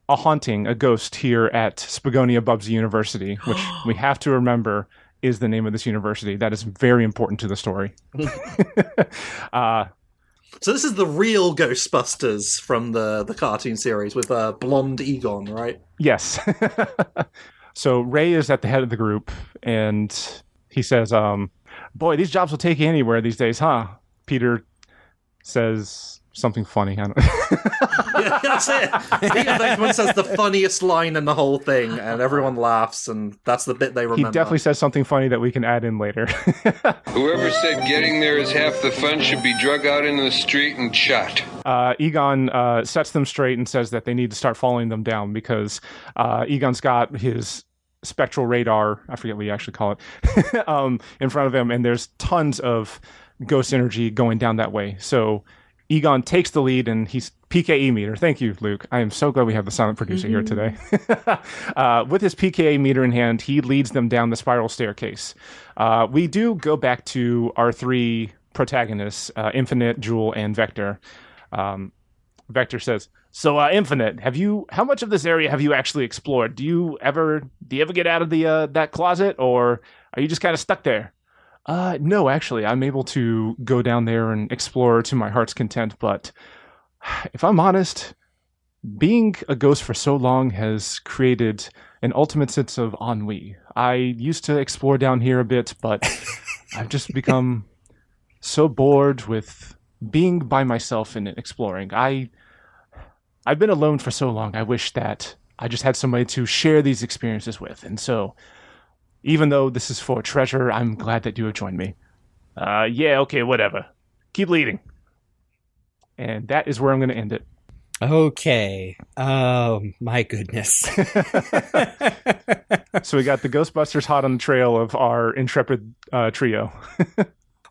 a haunting, a ghost here at Spagonia Bubsy University, which we have to remember is the name of this university. That is very important to the story. So this is the real Ghostbusters from the cartoon series with blonde Egon, right? Yes. So Ray is at the head of the group, and he says, boy, these jobs will take you anywhere these days, huh? Peter says something funny. I don't Yeah, that's it. Peter Beckman says the funniest line in the whole thing, and everyone laughs, and that's the bit they remember. He definitely says something funny that we can add in later. Whoever said getting there is half the fun should be drug out into the street and shot. Egon sets them straight and says that they need to start following them down because Egon's got his spectral radar, I forget what you actually call it, in front of him, and there's tons of ghost energy going down that way. So Egon takes the lead, and he's PKE meter. Thank you, Luke. I am so glad we have the silent producer here today. With his PKE meter in hand, he leads them down the spiral staircase. We do go back to our three protagonists, Infinite, Jewel, and Vector. Vector says, "So, Infinite, how much of this area have you actually explored? Do you ever get out of that closet, or are you just kind of stuck there?" No, actually, I'm able to go down there and explore to my heart's content, but if I'm honest, being a ghost for so long has created an ultimate sense of ennui. I used to explore down here a bit, but I've just become so bored with being by myself and exploring. I've been alone for so long, I wish that I just had somebody to share these experiences with, and so even though this is for treasure, I'm glad that you have joined me. Yeah, okay, whatever. Keep leading. And that is where I'm going to end it. Okay. Oh, my goodness. So we got the Ghostbusters hot on the trail of our intrepid trio.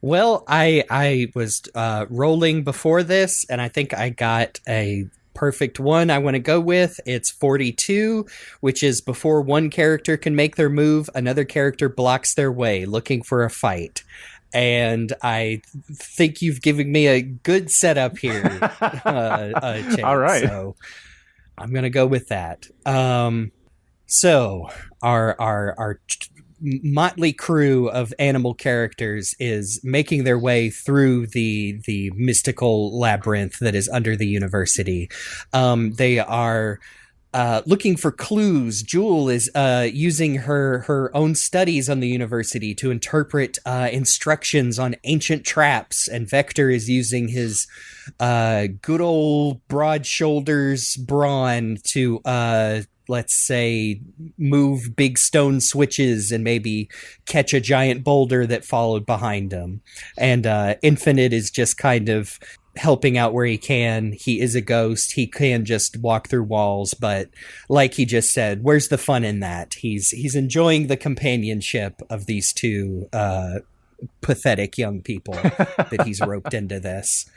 Well, I was rolling before this, and I think I got a perfect one I want to go with. It's 42, which is before one character can make their move, another character blocks their way, looking for a fight. And I think you've given me a good setup here, Chance. All right. So I'm going to go with that. So our motley crew of animal characters is making their way through the mystical labyrinth that is under the university. They are looking for clues. Jewel is using her own studies on the university to interpret instructions on ancient traps, and Vector is using his good old broad shoulders brawn to let's say move big stone switches and maybe catch a giant boulder that followed behind him. And Infinite is just kind of helping out where he can. He is a ghost. He can just walk through walls, but like he just said, where's the fun in that? He's enjoying the companionship of these two pathetic young people that he's roped into this.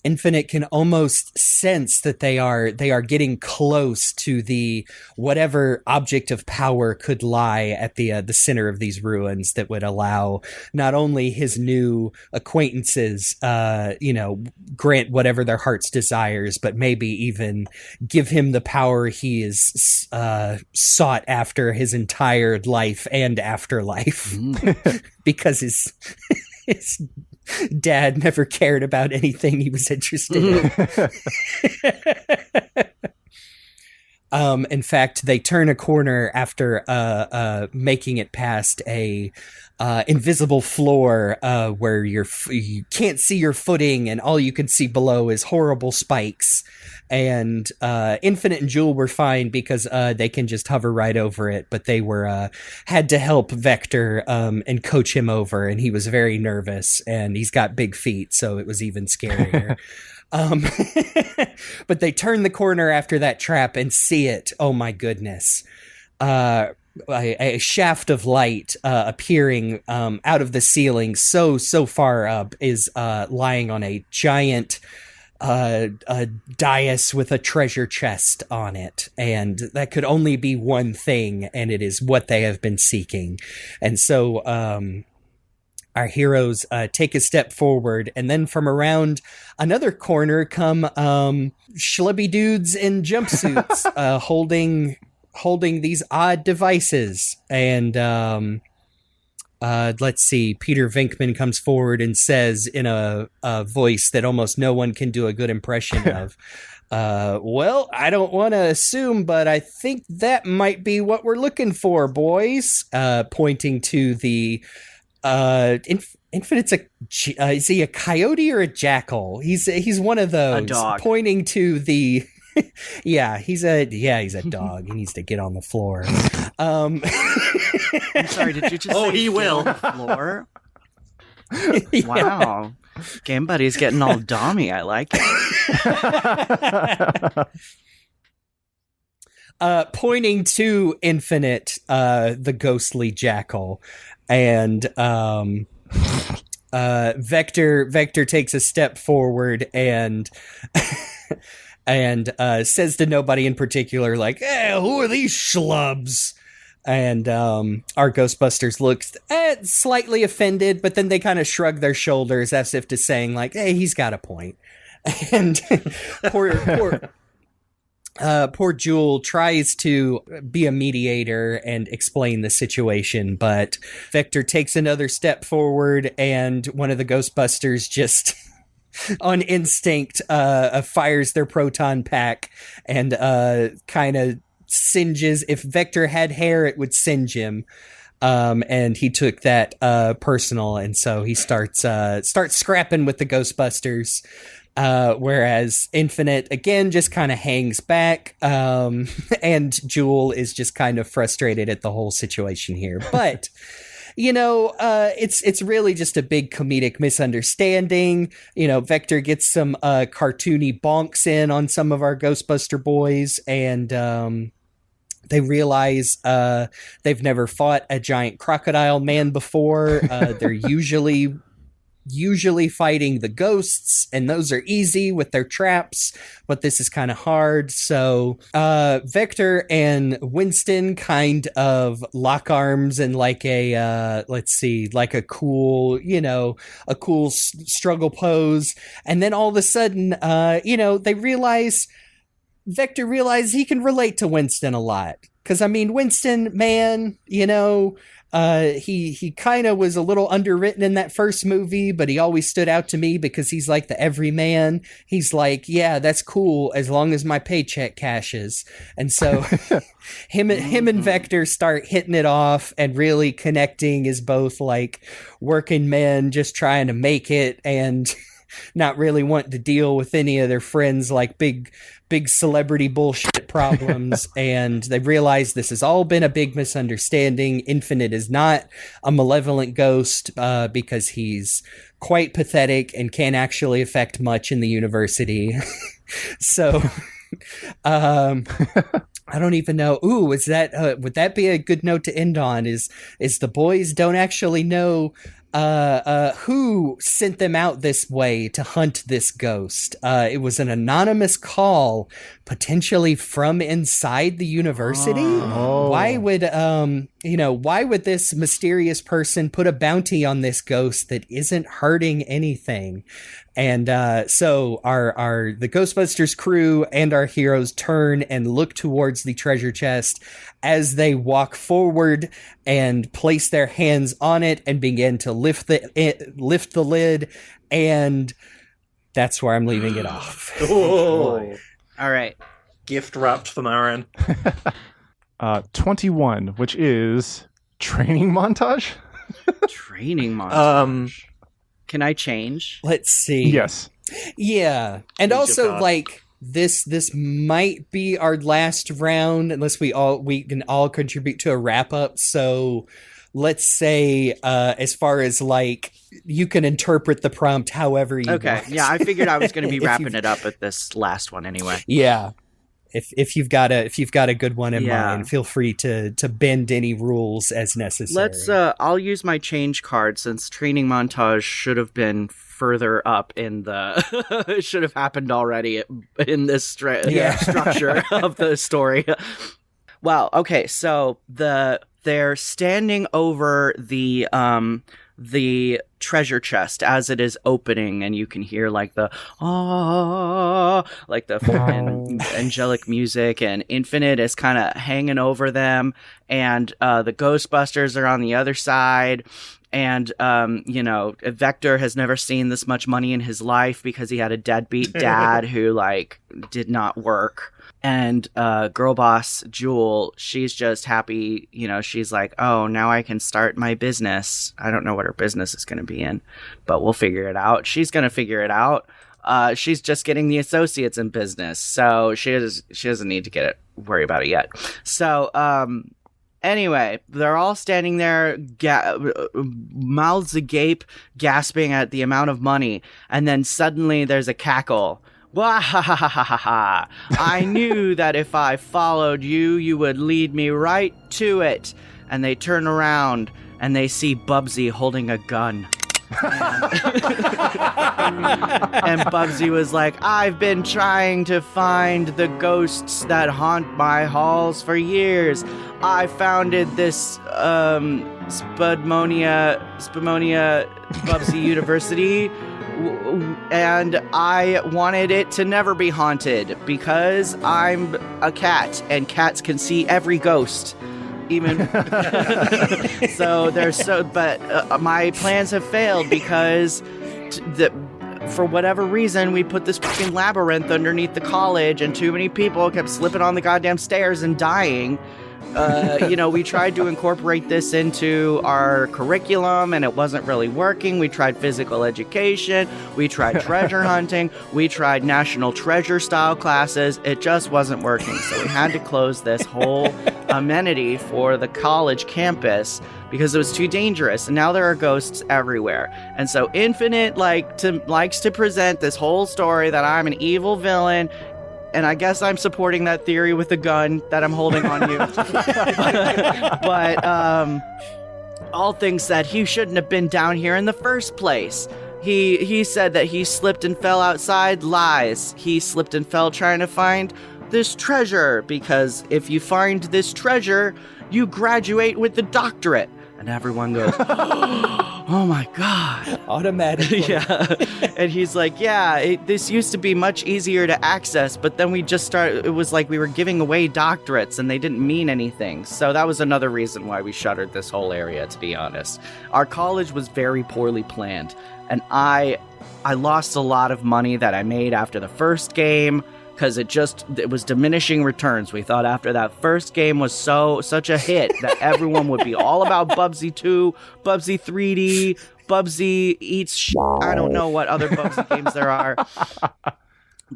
Infinite can almost sense that they are getting close to the whatever object of power could lie at the center of these ruins that would allow not only his new acquaintances, grant whatever their heart's desires, but maybe even give him the power he is sought after his entire life and afterlife, because his dad never cared about anything he was interested in. In fact, they turn a corner after making it past a invisible floor where you can't see your footing, and all you can see below is horrible spikes. And Infinite and Jewel were fine because they can just hover right over it, but they were had to help Vector and coach him over, and he was very nervous, and he's got big feet, so it was even scarier. But they turn the corner after that trap and see it. Oh my goodness. A shaft of light appearing out of the ceiling so far up is lying on a giant a dais with a treasure chest on it, and that could only be one thing, and it is what they have been seeking. And so our heroes take a step forward, and then from around another corner come schlubby dudes in jumpsuits holding these odd devices. And let's see, Peter Venkman comes forward and says in a voice that almost no one can do a good impression of, well, I don't want to assume, but I think that might be what we're looking for, boys. Pointing to the Infinite's is he a coyote or a jackal? He's one of those. A dog. Pointing to the he's a dog. He needs to get on the floor. I'm sorry, did you just say he will. on the floor? Wow. Game Buddy's getting all dommy. I like it. Pointing to Infinite, the ghostly jackal. And Vector takes a step forward and says to nobody in particular, like, hey, who are these schlubs? And our Ghostbusters look slightly offended, but then they kind of shrug their shoulders as if to saying, like, hey, he's got a point. And poor Jewel tries to be a mediator and explain the situation, but Vector takes another step forward, and one of the Ghostbusters just on instinct fires their proton pack and kind of singes. If Vector had hair, it would singe him. And he took that personal, and so he starts scrapping with the Ghostbusters. Whereas Infinite, again, just kind of hangs back, and Jewel is just kind of frustrated at the whole situation here. But, it's really just a big comedic misunderstanding. Vector gets some cartoony bonks in on some of our Ghostbuster boys, and they realize they've never fought a giant crocodile man before. They're usually fighting the ghosts, and those are easy with their traps, but this is kind of hard. So Vector and Winston kind of lock arms in like a cool struggle pose, and then all of a sudden Vector realizes he can relate to Winston a lot, because Winston, man, he kind of was a little underwritten in that first movie, but he always stood out to me because he's like the everyman. He's like, yeah, that's cool as long as my paycheck cashes. And so him and Vector start hitting it off and really connecting as both like working men just trying to make it and not really wanting to deal with any of their friends like big celebrity bullshit problems. And they realize this has all been a big misunderstanding. Infinite is not a malevolent ghost because he's quite pathetic and can't actually affect much in the university. So I don't even know. Ooh, is that would that be a good note to end on? Is the boys don't actually know who sent them out this way to hunt this ghost. It was an anonymous call, potentially from inside the university. Oh. Why would this mysterious person put a bounty on this ghost that isn't hurting anything? And so the Ghostbusters crew and our heroes turn and look towards the treasure chest as they walk forward and place their hands on it and begin to lift the lid. And that's where I'm leaving it off. Oh, All right. gift wrapped for Marin. 21, which is training montage. Training montage. Can I change? Let's see. Yes. Yeah. And Choose your also card. like this might be our last round unless we can all contribute to a wrap up. So let's say as far as like you can interpret the prompt however you Okay. want. Yeah, I figured I was going to be If wrapping you've- it up at this last one anyway. Yeah. If you've got a good one in Yeah. mind, feel free to bend any rules as necessary. Let's I'll use my change card since training montage should have been further up in the it should have happened already in this structure of the story. Well, okay, so they're standing over the treasure chest as it is opening, and you can hear like the like the fucking angelic music, and Infinite is kind of hanging over them, and the Ghostbusters are on the other side. And, Vector has never seen this much money in his life because he had a deadbeat dad who, like, did not work. And girl boss Jewel, she's just happy, she's like, oh, now I can start my business. I don't know what her business is going to be in, but we'll figure it out. She's going to figure it out. She's just getting the associates in business, so she doesn't need to worry about it yet. So, anyway, they're all standing there, mouths agape, gasping at the amount of money, and then suddenly there's a cackle. Wahahahaha! I knew that if I followed you, you would lead me right to it. And they turn around and they see Bubsy holding a gun. And Bubsy was like, I've been trying to find the ghosts that haunt my halls for years. I founded this Spagonia Bubsy University, and I wanted it to never be haunted because I'm a cat and cats can see every ghost. Even but my plans have failed because for whatever reason we put this fucking labyrinth underneath the college and too many people kept slipping on the goddamn stairs and dying. We tried to incorporate this into our curriculum and it wasn't really working. We tried physical education, we tried treasure hunting, we tried national treasure style classes. It just wasn't working. So we had to close this whole amenity for the college campus because it was too dangerous. And now there are ghosts everywhere. And so Infinite likes to present this whole story that I'm an evil villain. And I guess I'm supporting that theory with the gun that I'm holding on you. but all things said, he shouldn't have been down here in the first place. He said that he slipped and fell outside. Lies. He slipped and fell trying to find this treasure, because if you find this treasure, you graduate with the doctorate. And everyone goes, oh my God. Automatically. Yeah. And he's like, yeah, this used to be much easier to access, but then we just started, it was like we were giving away doctorates and they didn't mean anything. So that was another reason why we shuttered this whole area, to be honest. Our college was very poorly planned, and I lost a lot of money that I made after the first game, because it was diminishing returns. We thought after that first game was such a hit that everyone would be all about Bubsy 2, Bubsy 3D, Bubsy Eats I don't know what other Bubsy games there are.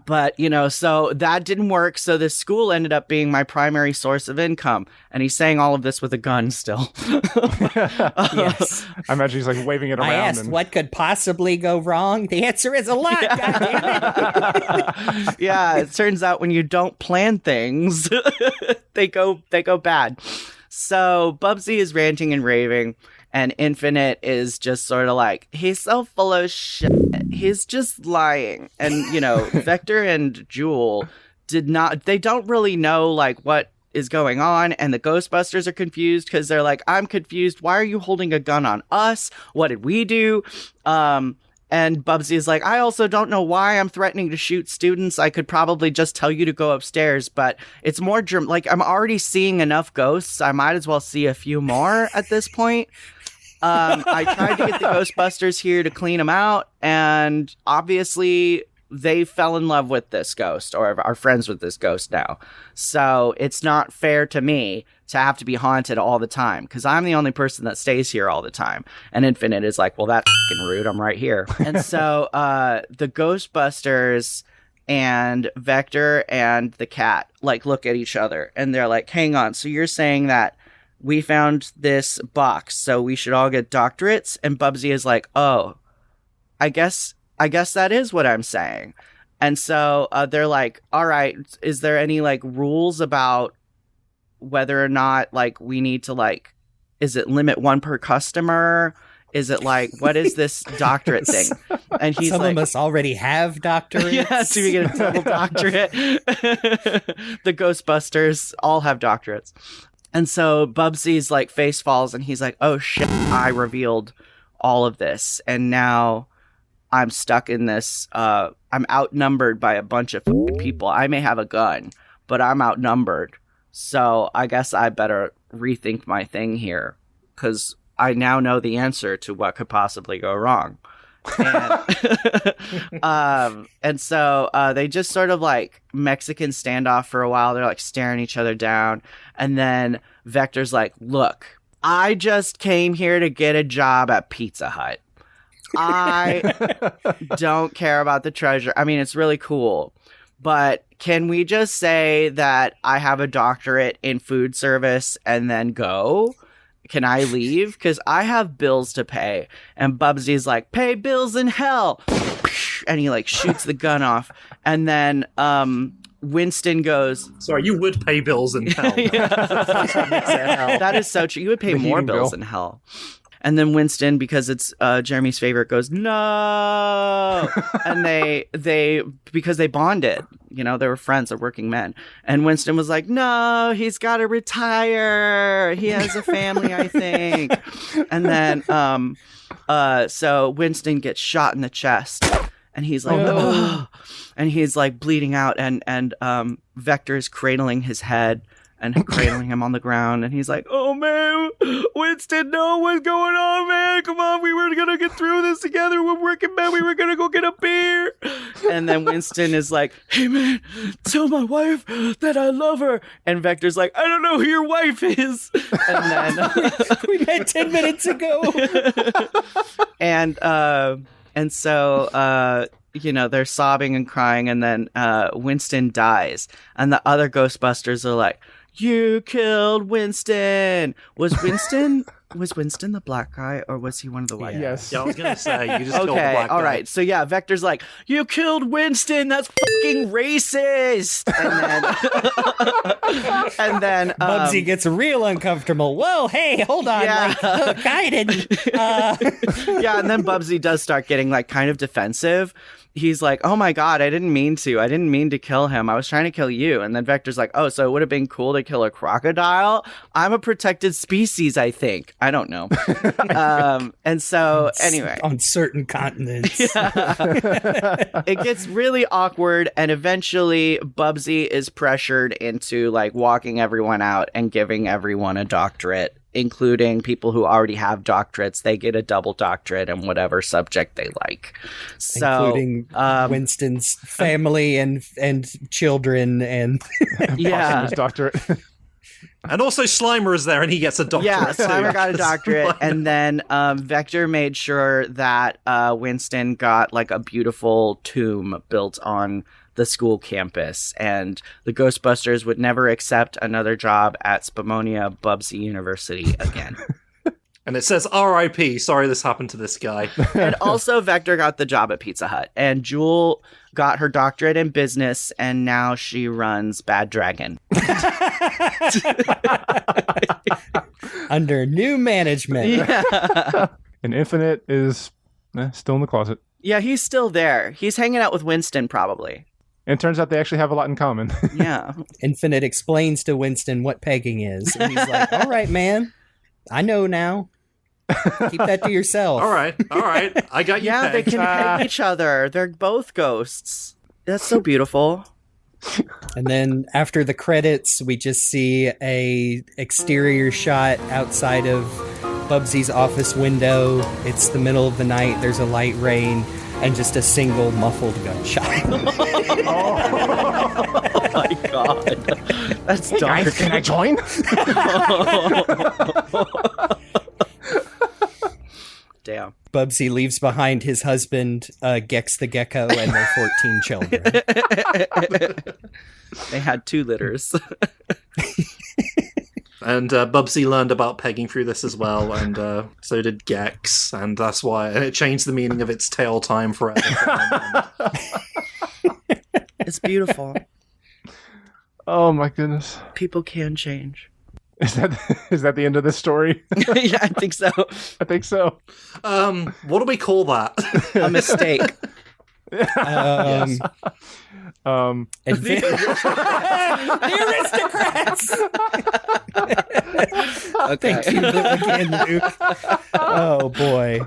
But, so that didn't work. So this school ended up being my primary source of income. And he's saying all of this with a gun still. Yes. I imagine he's like waving it around. I asked what could possibly go wrong. The answer is a lot, goddammit. Yeah, it turns out when you don't plan things, they go bad. So Bubsy is ranting and raving. And Infinite is just sort of like, he's so full of shit. He's just lying. And, Vector and Jewel they don't really know, like, what is going on. And the Ghostbusters are confused because they're like, I'm confused. Why are you holding a gun on us? What did we do? And Bubsy is like, I also don't know why I'm threatening to shoot students. I could probably just tell you to go upstairs, but it's more like I'm already seeing enough ghosts. I might as well see a few more at this point. I tried to get the Ghostbusters here to clean them out, and obviously they fell in love with this ghost, or are friends with this ghost now. So it's not fair to me to have to be haunted all the time, because I'm the only person that stays here all the time. And Infinite is like, well, that's fucking rude. I'm right here. And so the Ghostbusters and Vector and the cat look at each other, and they're like, hang on, so you're saying that we found this box, so we should all get doctorates? And Bubsy is like, oh, I guess that is what I'm saying. And so they're like, all right, is there any rules about whether or not we need to is it limit one per customer? Is it what is this doctorate thing? And he's Some of us already have doctorates. Yeah, so we get a double doctorate. The Ghostbusters all have doctorates. And so Bubsy's face falls, and he's like, oh shit, I revealed all of this. And now I'm stuck in this, I'm outnumbered by a bunch of people. I may have a gun, but I'm outnumbered. So I guess I better rethink my thing here, because I now know the answer to what could possibly go wrong. And so they just sort of Mexican standoff for a while. They're staring each other down. And then Vector's like, look, I just came here to get a job at Pizza Hut. I don't care about the treasure. I mean, it's really cool. But can we just say that I have a doctorate in food service and then go? Can I leave? Because I have bills to pay. And Bubsy's like, pay bills in hell. And he shoots the gun off. And then Winston goes, sorry, you would pay bills in hell. That is so true. You would pay more bills in hell. And then Winston, because it's Jeremy's favorite, goes, no. And they because they bonded, they were friends, they're working men. And Winston was like, no, he's got to retire. He has a family, I think. And then, so Winston gets shot in the chest, and he's like, oh. And he's bleeding out, and Vector is cradling his head and cradling him on the ground, and he's like, oh man, Winston, know what's going on, man, come on, we were gonna get through this together, we're working, man, we were gonna go get a beer. And then Winston is like, hey man, tell my wife that I love her. And Vector's like, I don't know who your wife is. And then we met 10 minutes ago. And so they're sobbing and crying, and then Winston dies, and the other Ghostbusters are like, you killed Winston. Was Winston the black guy, or was he one of the white guys? Yes. Yeah, I was gonna say, you just killed the Okay, black guy. all right. So yeah, Vector's like, you killed Winston. That's fucking racist. And then Bubsy gets real uncomfortable. Whoa, hey, hold on. Yeah. Look, I didn't. Yeah, and then Bubsy does start getting kind of defensive. He's like, oh my god, I didn't mean to kill him. I was trying to kill you. And then Vector's like, oh, so it would have been cool to kill a crocodile? I'm a protected species, I think. I don't know. And so, anyway. On certain continents. It gets really awkward, and eventually Bubsy is pressured into like walking everyone out and giving everyone a doctorate, including people who already have doctorates. They get a double doctorate in whatever subject they like. So, including Winston's family and children and yeah, doctorate. And also Slimer is there, and he gets a doctorate. Yeah, Slimer too. got a doctorate, and then Vector made sure that Winston got like a beautiful tomb built on the school campus, and the Ghostbusters would never accept another job at Spagonia Bubsy University again. And it says R.I.P. Sorry this happened to this guy. And also Vector got the job at Pizza Hut, and Jewel got her doctorate in business, and now she runs Bad Dragon. under new management. Yeah. And Infinite is still in the closet. Yeah, he's still there. He's hanging out with Winston, probably. And it turns out they actually have a lot in common. Yeah. Infinite explains to Winston what pegging is, and he's like, "All right, man, I know now. Keep that to yourself." All right. I got you. Yeah, they pegged. can peg each other. They're both ghosts. That's so beautiful. And then after the credits, we just see a exterior shot outside of Bubsy's office window. It's the middle of the night. There's a light rain and just a single muffled gunshot. Oh my god. That's dark. Guys, can I join? Damn. Bubsy leaves behind his husband, Gex the Gecko, and their 14 children. They had 2 litters. And Bubsy learned about pegging through this as well, and so did Gex, and that's why it changed the meaning of its tail time forever. It's beautiful. Oh my goodness. People can change. Is that the end of this story? Yeah, I think so. I think so. What do we call that? A mistake. Yes. The aristocrats! Okay. Thank you again, Luke. Oh boy.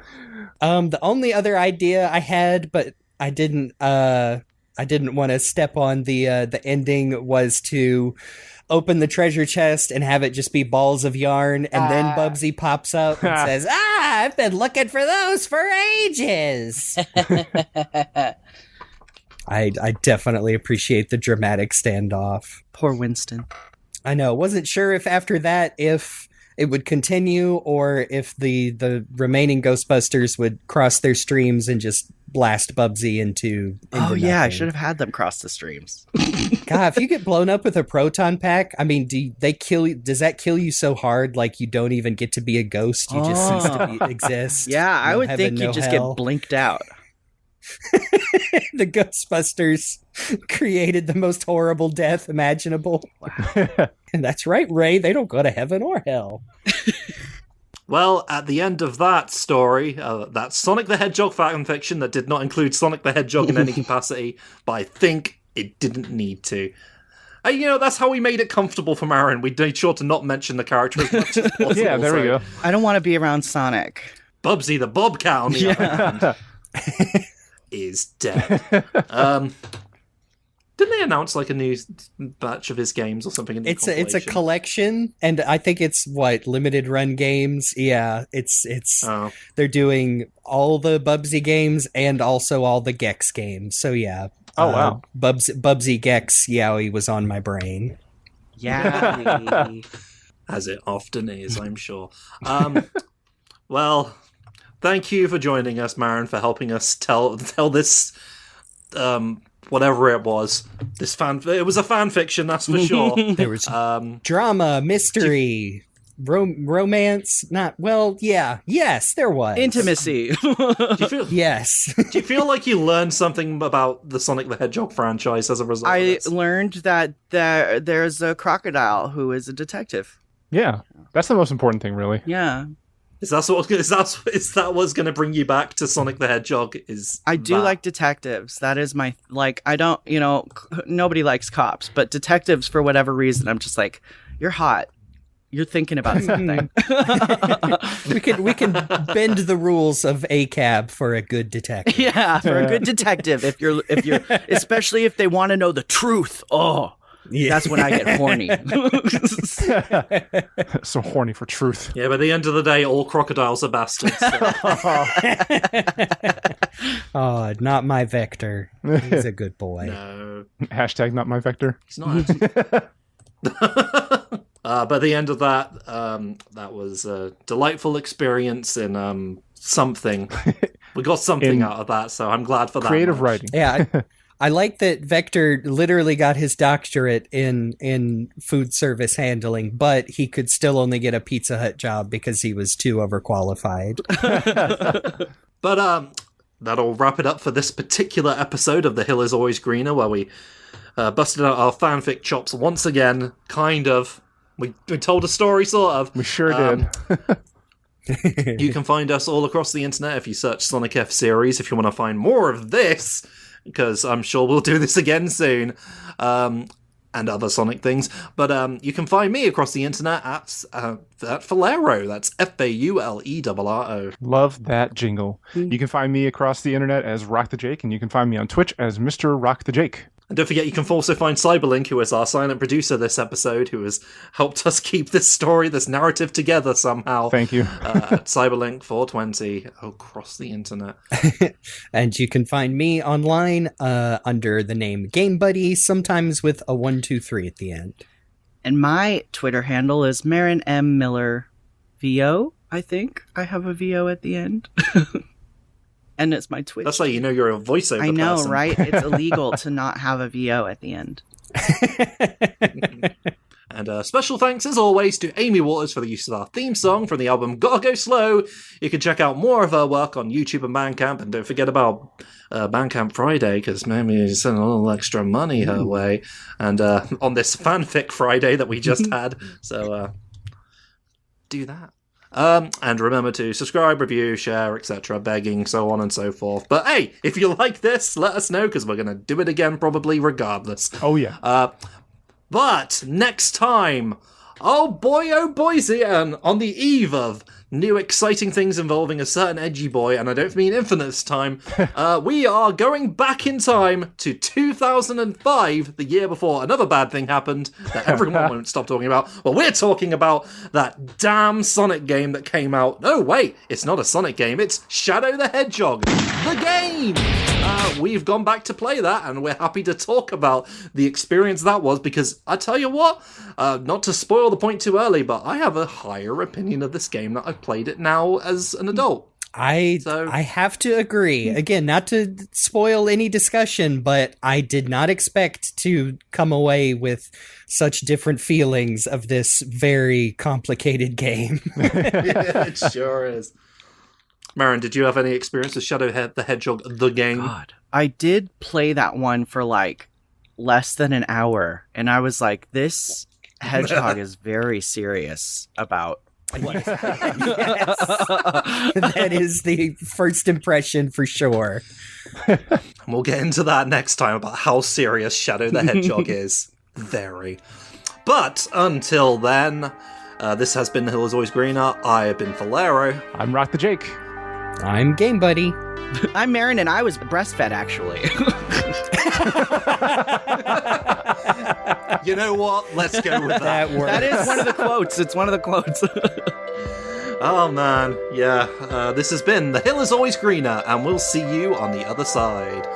The only other idea I had, but I didn't want to step on the ending, was to open the treasure chest and have it just be balls of yarn, and then Bubsy pops up and says, I've been looking for those for ages. I definitely appreciate the dramatic standoff. Poor Winston. I know. Wasn't sure if after that, if it would continue, or if the remaining Ghostbusters would cross their streams and just blast Bubsy into Oh yeah, I nothing. should have had them cross the streams. God, if you get blown up with a proton pack, I mean, does that kill you so hard, like you don't even get to be a ghost? You just cease to exist? Yeah, I No would heaven, think you no just hell. get blinked out. The Ghostbusters created the most horrible death imaginable. And that's right, Ray. They don't go to heaven or hell. Well, at the end of that story, that Sonic the Hedgehog fanfiction that did not include Sonic the Hedgehog in any capacity, but I think it didn't need to. That's how we made it comfortable for Marin. We made sure to not mention the character as much as possible. Yeah, there we go. I don't want to be around Sonic. Bubsy the Bobcat, on the other hand, is dead. Didn't they announce like a new batch of his games or something? In the It's a compilation? collection, and I think it's limited run games. Yeah, it's Oh. they're doing all the Bubsy games and also all the Gex games. So yeah. Oh, wow. Bubsy Gex Yowie was on my brain. Yeah. As it often is, I'm sure. Well, thank you for joining us, Marin, for helping us tell this, whatever it was. It was a fan fiction, that's for sure. There was drama, mystery, romance. Yes, there was Intimacy. Yes. Do you feel like you learned something about the Sonic the Hedgehog franchise as a result of I this? learned that there's a crocodile who is a detective. Yeah, that's the most important thing, really. Yeah. Is that what's going to bring you back to Sonic the Hedgehog? I do like detectives. That is my, I don't, nobody likes cops, but detectives, for whatever reason, I'm just like, you're hot. You're thinking about something. We can bend the rules of ACAB for a good detective. Yeah, for a good detective. If you're, especially if they want to know the truth. Oh, yeah. That's when I get horny. So horny for truth. Yeah, but at the end of the day, all crocodiles are bastards. So. Oh, not my Vector. He's a good boy. No. Hashtag not my Vector. It's not. But at the end of that, that was a delightful experience in something. We got something out of that, so I'm glad for that. Creative writing. Yeah, I like that Vector literally got his doctorate in food service handling, but he could still only get a Pizza Hut job because he was too overqualified. But that'll wrap it up for this particular episode of The Hill is Always Greener, where we busted out our fanfic chops once again, kind of. We told a story, sort of. We sure did. You can find us all across the internet if you search Sonic F Series if you want to find more of this, because I'm sure we'll do this again soon, and other Sonic things. But you can find me across the internet at Falero. That's Faulero. Love that jingle. You can find me across the internet as Rock the Jake, and you can find me on Twitch as Mr. Rock the Jake. And don't forget, you can also find CyberLink, who is our silent producer this episode, who has helped us keep this story, this narrative together somehow. Thank you. At CyberLink 420 across the internet. And you can find me online under the name Game Buddy, sometimes with a 123 at the end. And my Twitter handle is Marin M Miller VO. I think I have a VO at the end. And it's my Twitch. That's like you're a voiceover person. I know, right? It's illegal to not have a VO at the end. And special thanks, as always, to Amy Waters for the use of our theme song from the album Gotta Go Slow. You can check out more of her work on YouTube and Bandcamp, and don't forget about Bandcamp Friday, because maybe you send a little extra money her way. And on this fanfic Friday that we just had. So do that. And remember to subscribe, review, share, etc., begging, so on and so forth. But hey, if you like this, let us know, because we're going to do it again probably regardless. Oh, yeah. But next time, oh boysy, and on the eve of new exciting things involving a certain edgy boy, and I don't mean infinite this time, we are going back in time to 2005, the year before another bad thing happened that everyone won't stop talking about. Well, we're talking about that damn Sonic game that came out. No, wait, it's not a Sonic game, it's Shadow the Hedgehog, the game! We've gone back to play that, and we're happy to talk about the experience that was, because I tell you what, not to spoil the point too early, but I have a higher opinion of this game that I've played it now as an adult. I have to agree. Again, not to spoil any discussion, but I did not expect to come away with such different feelings of this very complicated game. Yeah, it sure is. Marin, did you have any experience with Shadow the Hedgehog, the game? God, I did play that one for like less than an hour, and I was like, this hedgehog is very serious about Yes. That is the first impression for sure. We'll get into that next time about how serious Shadow the Hedgehog is. Very. But until then, this has been The Hill is Always Greener. I have been Falero. I'm Rock the Jake. I'm Game Buddy. I'm Marin, and I was breastfed, actually. You know what? Let's go with that. That works. That is one of the quotes. It's one of the quotes. Oh, man. Yeah. This has been The Hill is Always Greener, and we'll see you on the other side.